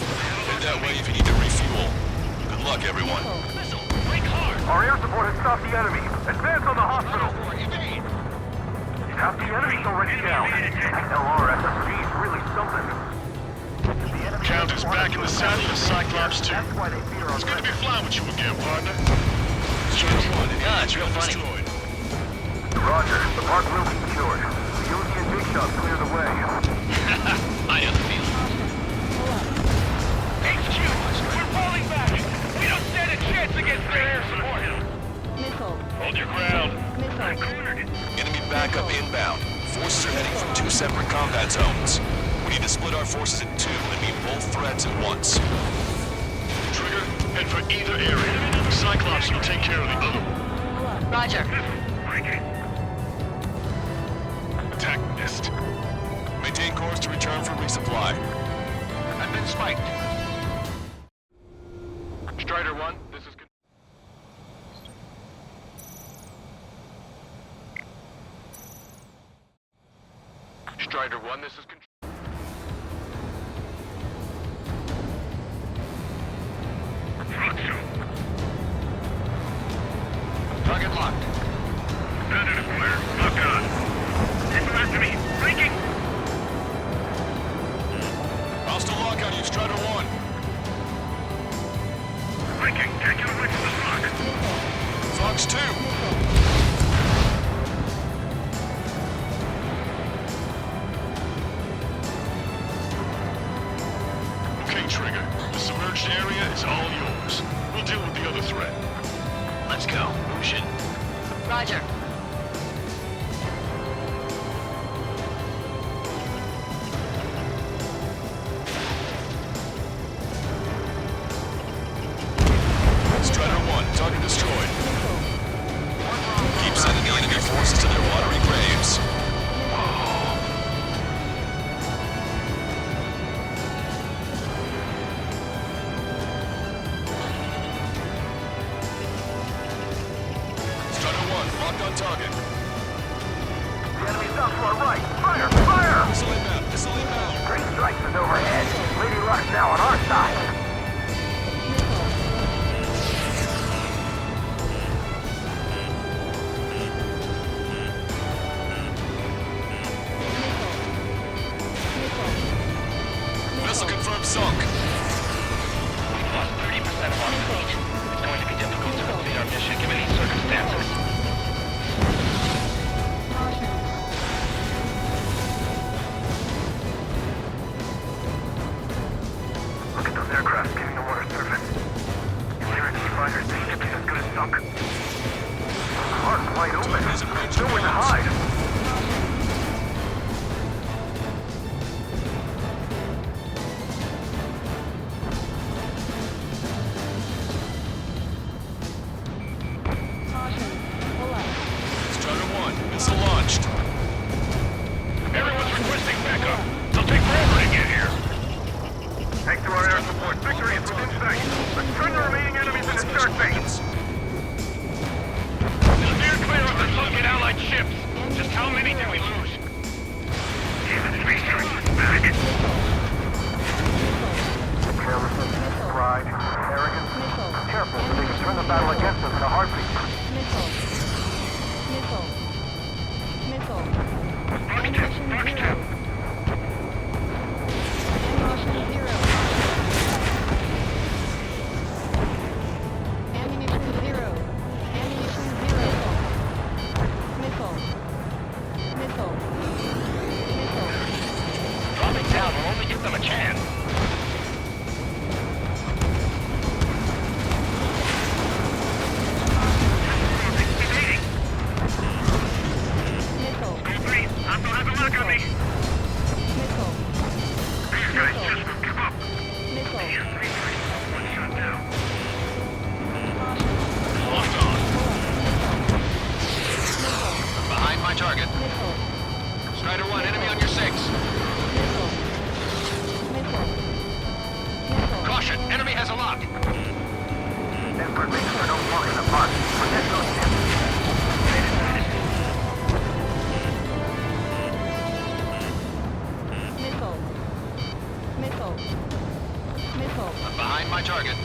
Head that way if you need to refuel. Good luck, everyone. Our air support has stopped the enemy. Advance on the hospital. Half the enemy's already down. LRSSG is really something. Count is back in the saddle as Cyclops 2. It's good to be flying with you again, partner. Yeah, it's real funny. Roger, the park will be secured. The Uzi and Big Shot clear the way. I have a feeling. HQ, we're falling back. We don't stand a chance against their air support. Hold your ground. Enemy backup inbound. Forces are heading from 2 separate combat zones. We need to split our forces in 2 and meet both threats at once. Trigger, head for either area. Cyclops will take care of the other. Roger. Attack missed. Maintain course to return for resupply. I've been spiked. Strider 1, this is... Strider 1, this is... Target locked. Predator flare, lock on. People after me, breaking! Hostile lock on you, Strider 1. Breaking, can't get away from this lock. Fox 2. Okay, Trigger. The submerged area is all yours. We'll deal with the other threat. Let's go. Push it. Roger. Strider 1, target destroyed. Keep sending the enemy forces to their watery graves. Strider 1, locked on target. The enemy's up to our right. Fire! Fire! Missile inbound, missile inbound. Three strikes is overhead. Lady Luck's now on our side. late. It's going to be difficult to complete our mission given these circumstances. Look at those aircraft skimming the water surface. If there are any fighters, the ship is as good as sunk. Heart's wide open. Nowhere to hide. Strider 1, missile launched. Everyone's requesting backup. They'll take forever to get here. Thanks to our air support, victory is within sight. Let's turn the remaining enemies into shark bait. Steer clear of the sunken Allied ships. Just how many did we lose? Three strikes back. Carelessness, pride, arrogance. Careful, so they can turn the battle against us in a heartbeat. Dropping down will only give them a chance. Behind my target. Strider 1, enemy on your 6. Caution, enemy has a lock. Vanguard makes sure don't walk in the park. Protect those ships. Behind my target.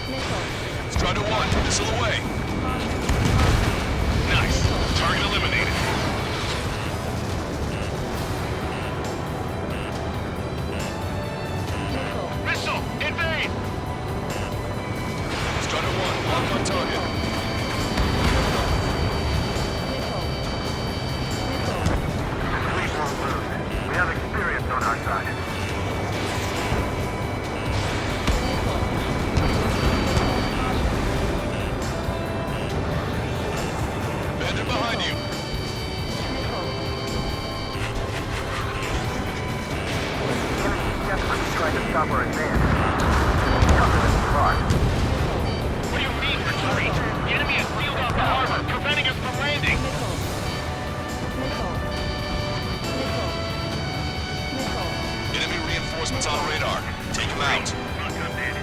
Strider 1, missile away. Nice. Target eliminated. Missile, invade! Strider 1, lock on target. We won't lose. We have experience on our side. Bandit behind you. Desperately trying to stop our advance. Tougher than we are. What do you mean, retreat? The enemy has sealed off the harbor, preventing us from landing. Enemy reinforcements on radar. Take him out.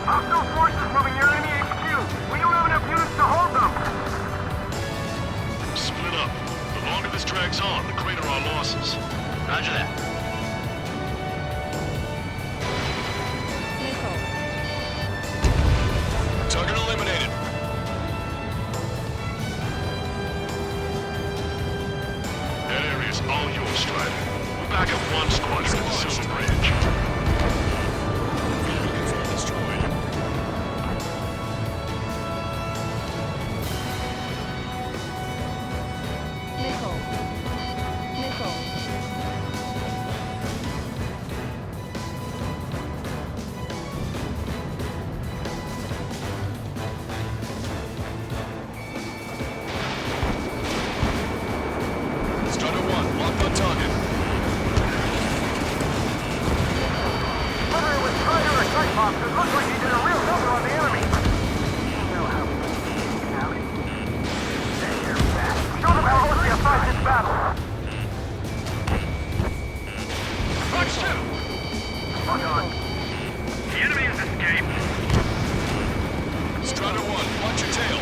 Hostile forces moving near enemy HQ. We don't have enough units to hold them. Split up. The longer this drags on, the greater our losses. Roger that. Target eliminated. That area's all yours, Strider. We're back at one squadron at Silver Bridge. Destroyed. Strider 1, lock on target. Whether it was Strider or Cyclops, it looked like he did a real number on the enemy. Well, how out. Then you're back. Show them how close we have fight this battle. Punch 2! Hold on. The enemy has escaped. Strider 1, watch your tail.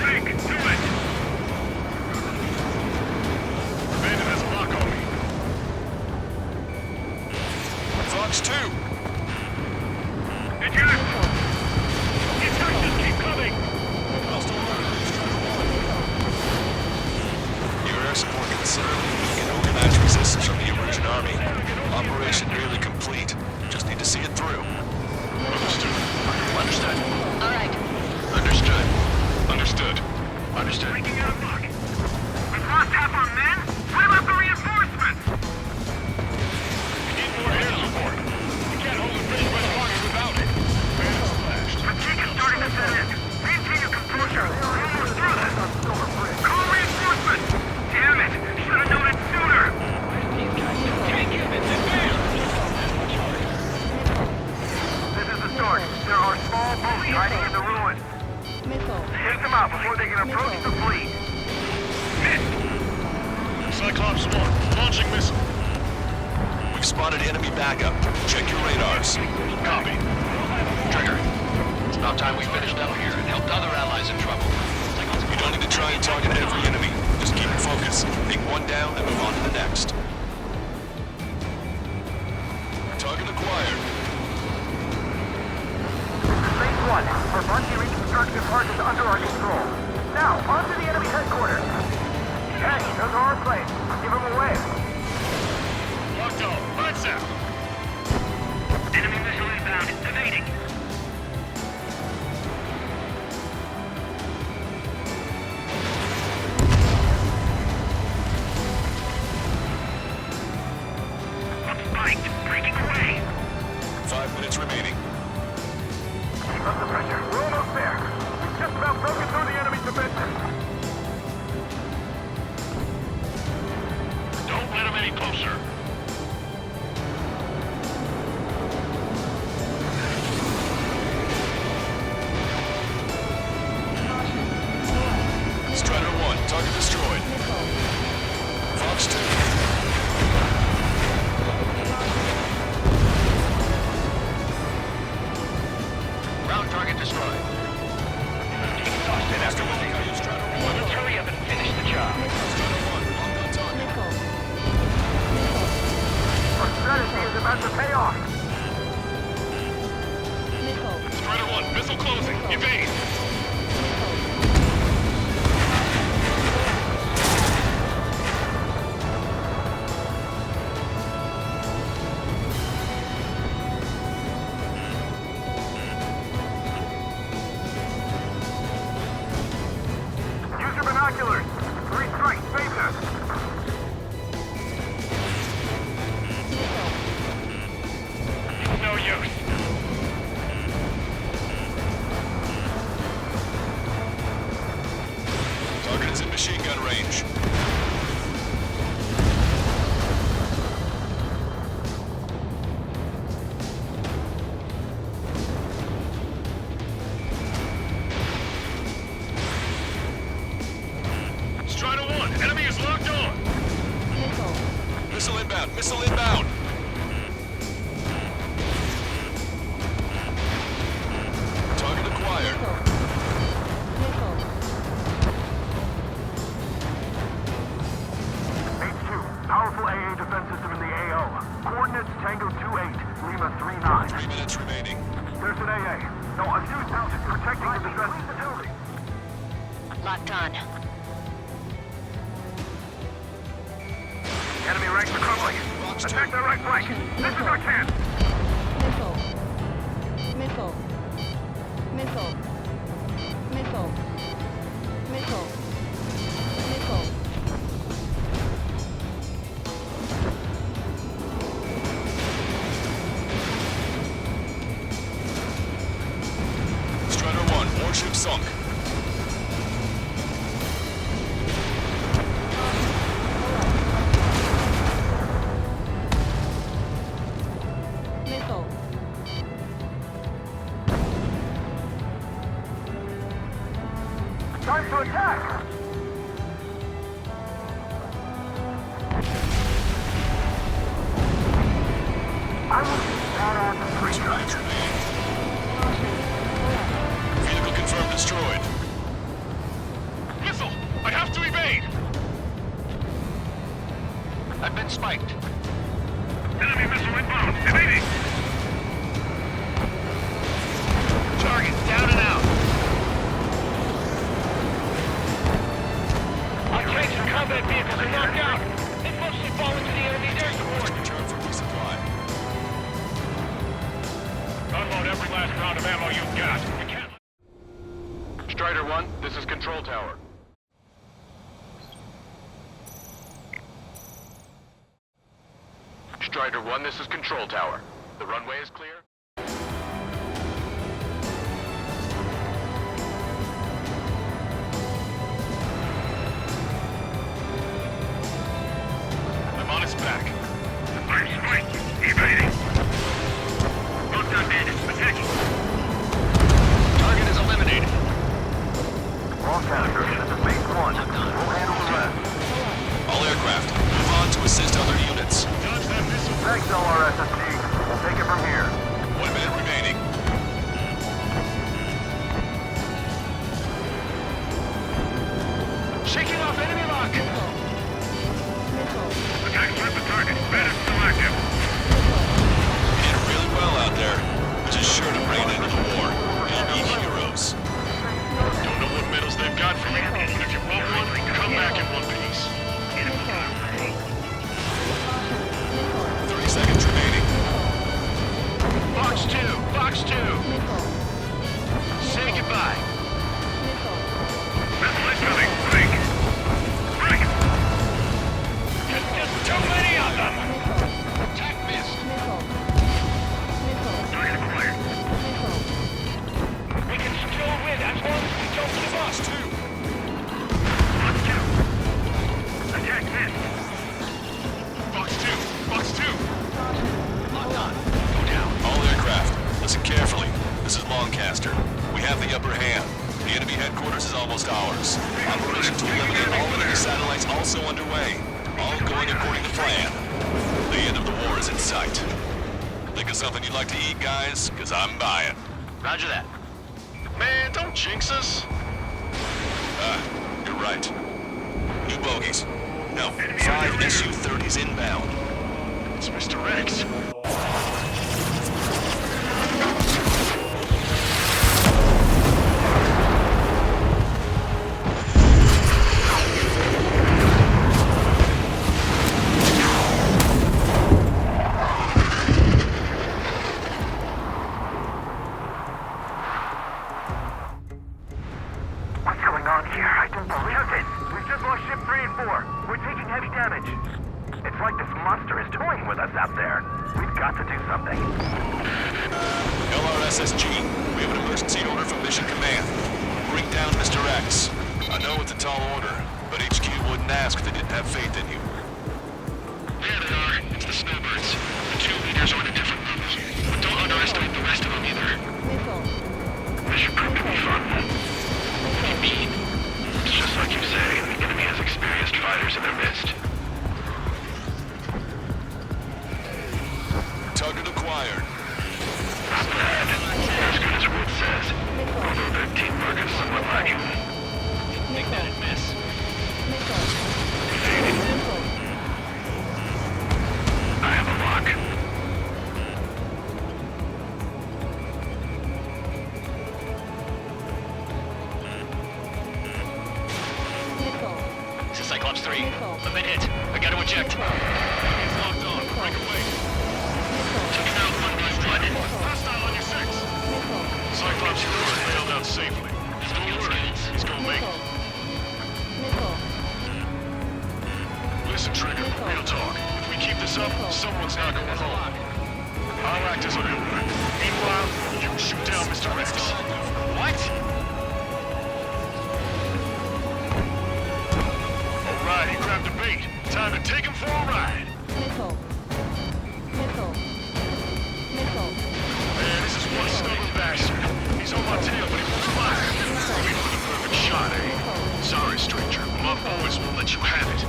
Frank, do it! Bandit has a lock on me. Fox 2. Attack! The attacks keep coming! Hostile runner, Strider 1. Your air support considerably weakened organized resistance from the Emergent Army. Our 1, launching missile. We've spotted enemy backup. Check your radars. Copy. Trigger, it's about time we finished up here and helped other allies in trouble. You don't need to try and target every enemy. Just keep it focused. Take one down and move on to the next. Target acquired. Phase 1. Our Bungie reconstruction part is under our control. Now, on to the enemy headquarters. Hey, those are our planes. Give them away. Locked on. Lights out. Enemy missile inbound. Evading. Breaking away. 5 minutes remaining. Keep up the pressure. We're almost there. We've just about broken through the enemy's defenses. Don't let them any closer. Strider 1, target destroyed. Fox 2. Target destroyed. Exhausted after losing our Strider 1. Let's hurry up and finish the job. Strider 1, locked on target. Our strategy is about to pay off. Strider 1, missile closing. Evade. Binoculars! 3 strikes, face us! No use. Target is in machine gun range. Strider 1, enemy is locked on. Missile inbound, missile inbound. Target acquired. H2, powerful AA defense system in the AO. Coordinates Tango 28, Lima 39. 3 minutes remaining. There's an AA. No, a fuse house protecting the defense facility. Locked on. Enemy ranks are crumbling. Attack their right flank. This is our chance. Missile. Missile. Missile. Missile. Missile. Missile. Strider 1, warship sunk. Missile. Time to attack! I will keep that ass free. Strikes remaining. Vehicle confirmed destroyed. Missile! I have to evade! I've been spiked. Enemy missile inbound. Evading. Target down and out. Our tanks and combat vehicles are knocked out. They mostly fall into the enemy's air support. Return for resupply. Unload every last round of ammo you've got. You can't... Strider 1, this is Control Tower. Strider 1, this is Control Tower. The runway is clear. I'm on his back. I'm spiked. Evading. Locked on bandits. Attacking. Target is eliminated. Wrong canister. This is base 1. We'll handle the rest. All aircraft, move on Master. We have the upper hand. The enemy headquarters is almost ours. Operation to eliminate all enemy satellites also underway. All going according to plan. The end of the war is in sight. Think of something you'd like to eat, guys? Because I'm buying. Roger that. Man, don't jinx us. You're right. New bogies. No, 5 SU-30s inbound. It's Mr. Rex. What's going on here? I don't believe it. We've just lost ship 3 and 4. We're taking heavy damage. It's like this monster is toying with us out there. We've got to do something. LRSSG, we have an emergency order from Mission Command. Bring down Mr. X. I know it's a tall order, but HQ wouldn't ask if they didn't have faith in you. There they are. It's the snowbirds. The 2 leaders are on a different level. But don't underestimate the rest of them either. This should prove to be fun. What do you mean? It's just like you say, the enemy has experienced fighters in their midst. Target acquired. Not bad. As good as Wood says. Although their teamwork is somewhat lacking. Take that and miss. I have a lock. This is Cyclops 3. I've been hit. I gotta eject. It's locked on. Break away. Took him out one by one. Hostile on your 6. Cyclops 4 bailed out safely. Don't worry. He's gonna make it. Listen, Trigger. Real talk. If we keep this up, someone's not going home. I'll act as a builder. Meanwhile, you shoot down Mr. Rex. What? Alright, he grabbed a bait. Time to take him for a ride. Man, this is one stubborn bastard. He's on my tail, but he won't fire. Wait for the perfect shot, eh? Sorry, stranger. My boys won't let you have it.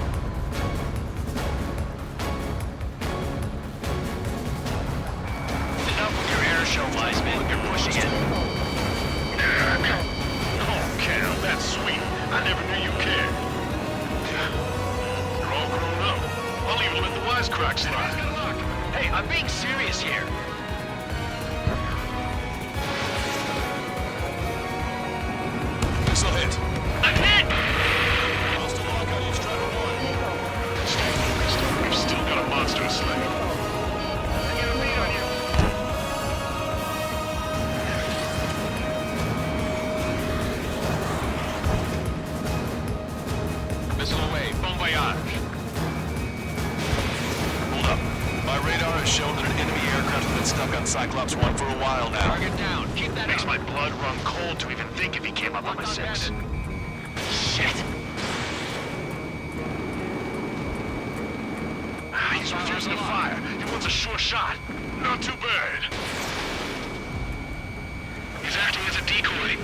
Enough with your air show, Wiseman. You're pushing it. Oh, Cal, that's sweet. I never knew you cared. You're all grown up. I'll even let the wisecrack slide. Hey, I'm being serious here. Missile hit. I'm hit! Lost a lock on you, Strider 1. Stay focused. We've still got a monster to slay. Missile away. Bon voyage. Hold up. My radar has shown that an enemy aircraft has been stuck on Cyclops 1 for a while now. Target down. Keep that Makes up. my blood run cold to even think if he came up on my 6. Shit. He's refusing to fire. He wants a sure shot. Not too bad. He's acting as a decoy.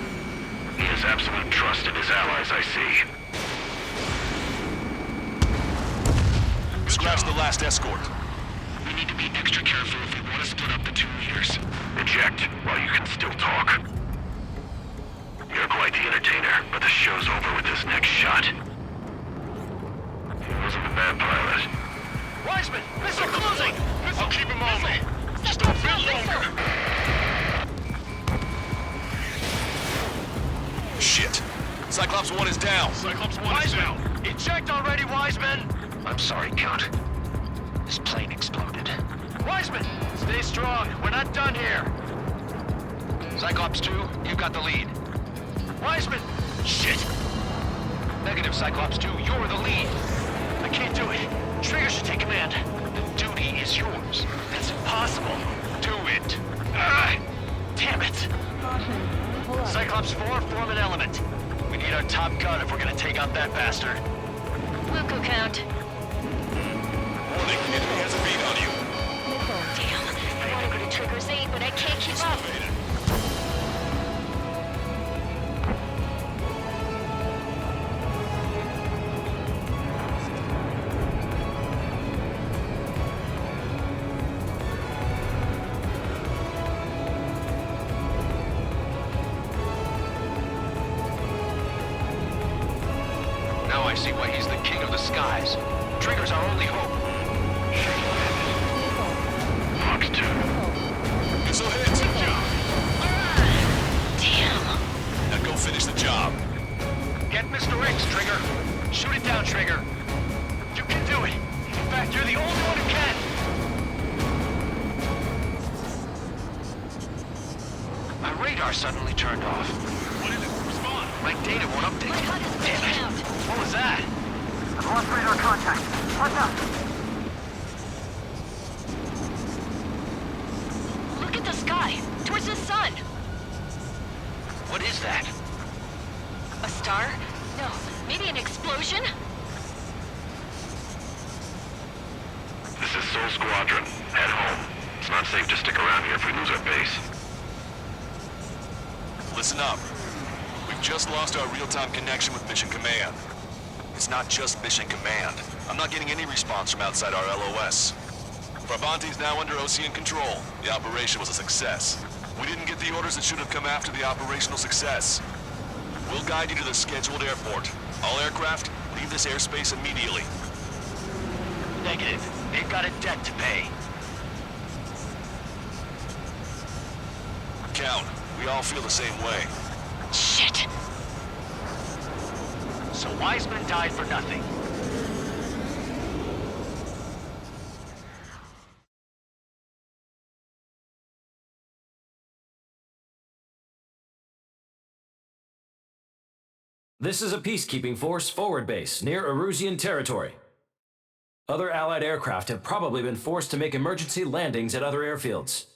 He has absolute trust in his allies, I see. Scratch the last escort. We need to be extra careful if we want to split up the 2 leaders. Eject while you can still talk. You're quite the entertainer, but the show's over with this next shot. He wasn't a bad pilot. Wiseman, missile closing! I'll keep him on me. Just a bit longer. Shit. Cyclops 1 is down. Cyclops 1 is down. Eject already, Wiseman! I'm sorry, Count. This plane exploded. Wiseman, stay strong. We're not done here. Cyclops 2, you got the lead. Wiseman! Shit! Negative, Cyclops 2, you're the lead. I can't do it. Trigger should take command. The duty is yours. That's impossible. Do it. Ah! Damn it! Cyclops 4, form an element. We need our top gun if we're gonna take out that bastard. Wilco count. Warning, enemy has a beat on you. Damn. I want to go to Trigger's 8, but I can't keep up. supplies. Trigger's our only hope. Fox 2. Missile hit! Good job. Damn. Now go finish the job. Get Mr. X, Trigger. Shoot it down, Trigger. You can do it. In fact, you're the only one who can. My radar suddenly turned off. What is it? Respond. My data won't update. My HUD is Damn it. out. What was that? I've lost radar contact. Watch out! Look at the sky. Towards the sun. What is that? A star? No. Maybe an explosion? This is Soul Squadron. Head home. It's not safe to stick around here if we lose our base. Listen up. We've just lost our real-time connection with Mission Command. It's not just Mission Command. I'm not getting any response from outside our LOS. Brabante's now under OCN control. The operation was a success. We didn't get the orders that should have come after the operational success. We'll guide you to the scheduled airport. All aircraft, leave this airspace immediately. Negative. They've got a debt to pay. Count, we all feel the same way. Shit. So Wiseman died for nothing. This is a peacekeeping force forward base near Erusian territory. Other Allied aircraft have probably been forced to make emergency landings at other airfields.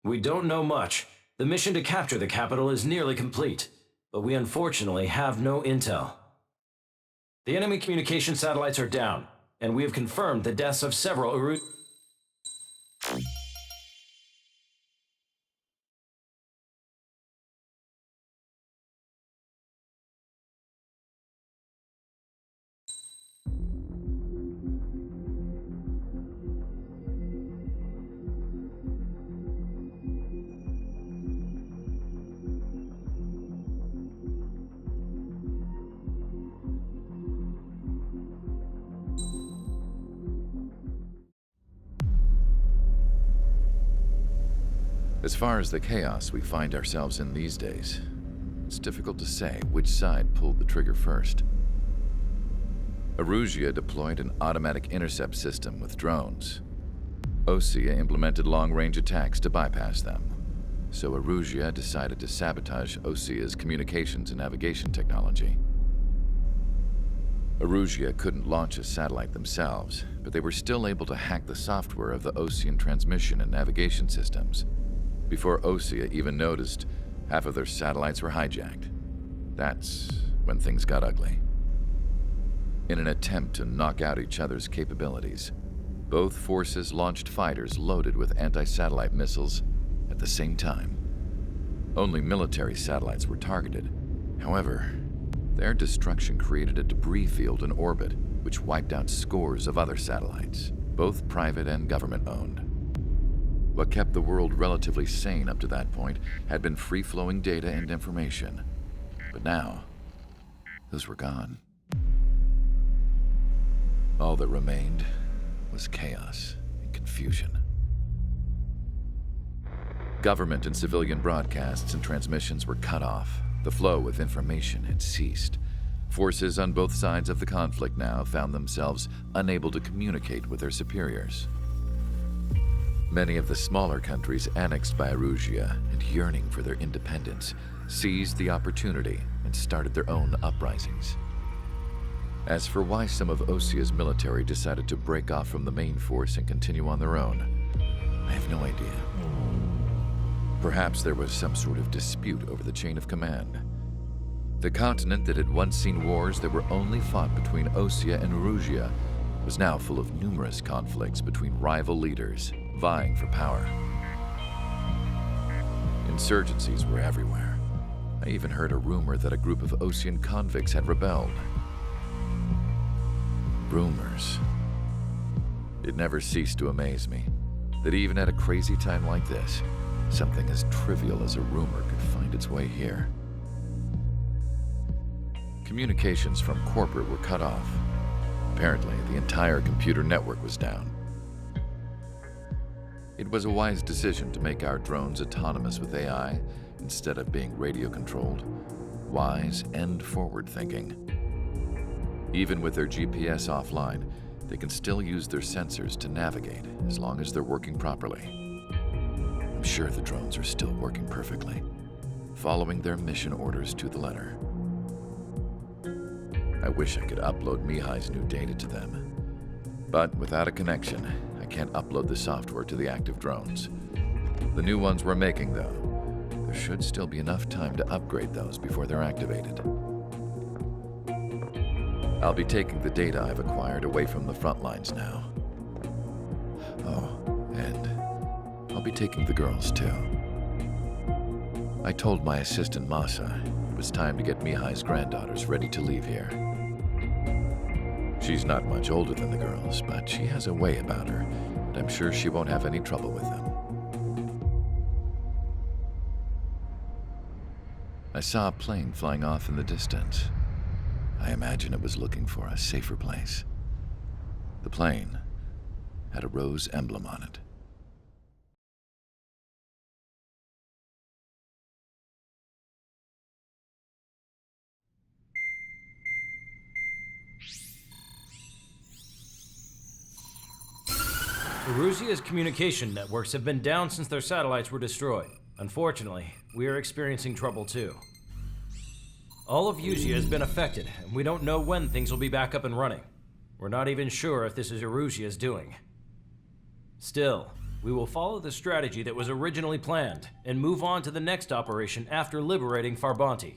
We don't know much. The mission to capture the capital is nearly complete, but we unfortunately have no intel. The enemy communication satellites are down, and we have confirmed the deaths of several As far as the chaos we find ourselves in these days, it's difficult to say which side pulled the trigger first. Erusia deployed an automatic intercept system with drones. Osea implemented long-range attacks to bypass them. So Erusia decided to sabotage Osea's communications and navigation technology. Erusia couldn't launch a satellite themselves, but they were still able to hack the software of the Osean transmission and navigation systems. Before Osea even noticed, half of their satellites were hijacked. That's when things got ugly. In an attempt to knock out each other's capabilities, both forces launched fighters loaded with anti-satellite missiles at the same time. Only military satellites were targeted. However, their destruction created a debris field in orbit, which wiped out scores of other satellites, both private and government-owned. What kept the world relatively sane up to that point had been free-flowing data and information. But now, those were gone. All that remained was chaos and confusion. Government and civilian broadcasts and transmissions were cut off. The flow of information had ceased. Forces on both sides of the conflict now found themselves unable to communicate with their superiors. Many of the smaller countries annexed by Erusia and yearning for their independence seized the opportunity and started their own uprisings. As for why some of Osea's military decided to break off from the main force and continue on their own, I have no idea. Perhaps there was some sort of dispute over the chain of command. The continent that had once seen wars that were only fought between Osea and Erusia was now full of numerous conflicts between rival leaders vying for power. Insurgencies were everywhere. I even heard a rumor that a group of Osean convicts had rebelled. Rumors. It never ceased to amaze me that even at a crazy time like this, something as trivial as a rumor could find its way here. Communications from corporate were cut off. Apparently, the entire computer network was down. It was a wise decision to make our drones autonomous with AI instead of being radio-controlled. Wise and forward-thinking. Even with their GPS offline, they can still use their sensors to navigate as long as they're working properly. I'm sure the drones are still working perfectly, following their mission orders to the letter. I wish I could upload Mihai's new data to them. But without a connection, I can't upload the software to the active drones. The new ones we're making, though, there should still be enough time to upgrade those before they're activated. I'll be taking the data I've acquired away from the Frontlines now. Oh, and I'll be taking the girls, too. I told my assistant, Masa, it was time to get Mihai's granddaughters ready to leave here. She's not much older than the girls, but she has a way about her, and I'm sure she won't have any trouble with them. I saw a plane flying off in the distance. I imagine it was looking for a safer place. The plane had a rose emblem on it. Erusia's communication networks have been down since their satellites were destroyed. Unfortunately, we are experiencing trouble too. All of Erusia has been affected, and we don't know when things will be back up and running. We're not even sure if this is Erusia's doing. Still, we will follow the strategy that was originally planned, and move on to the next operation after liberating Farbanti.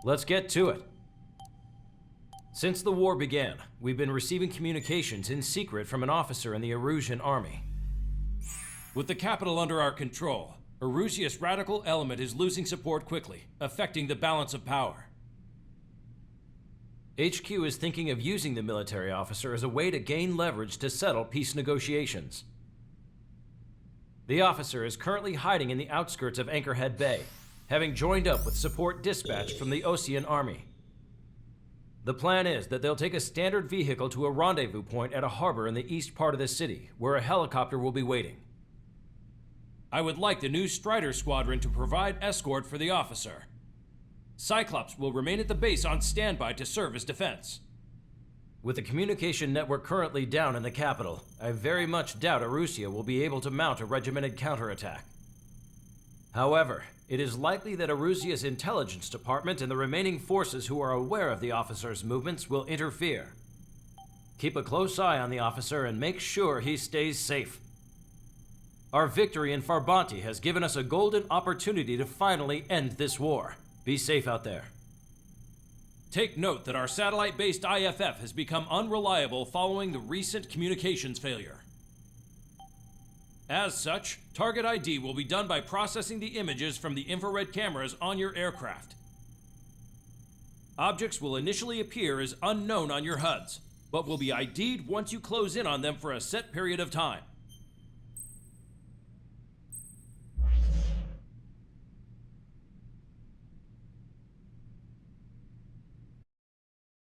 Let's get to it. Since the war began, we've been receiving communications in secret from an officer in the Erusian army. With the capital under our control, Erusia's radical element is losing support quickly, affecting the balance of power. HQ is thinking of using the military officer as a way to gain leverage to settle peace negotiations. The officer is currently hiding in the outskirts of Anchorhead Bay, having joined up with support dispatched from the Osean army. The plan is that they'll take a standard vehicle to a rendezvous point at a harbor in the east part of the city, where a helicopter will be waiting. I would like the new Strider Squadron to provide escort for the officer. Cyclops will remain at the base on standby to serve as defense. With the communication network currently down in the capital, I very much doubt Erusia will be able to mount a regimented counterattack. However, it is likely that Erusia's intelligence department and the remaining forces who are aware of the officer's movements will interfere. Keep a close eye on the officer and make sure he stays safe. Our victory in Farbanti has given us a golden opportunity to finally end this war. Be safe out there. Take note that our satellite-based IFF has become unreliable following the recent communications failure. As such, target ID will be done by processing the images from the infrared cameras on your aircraft. Objects will initially appear as unknown on your HUDs, but will be ID'd once you close in on them for a set period of time.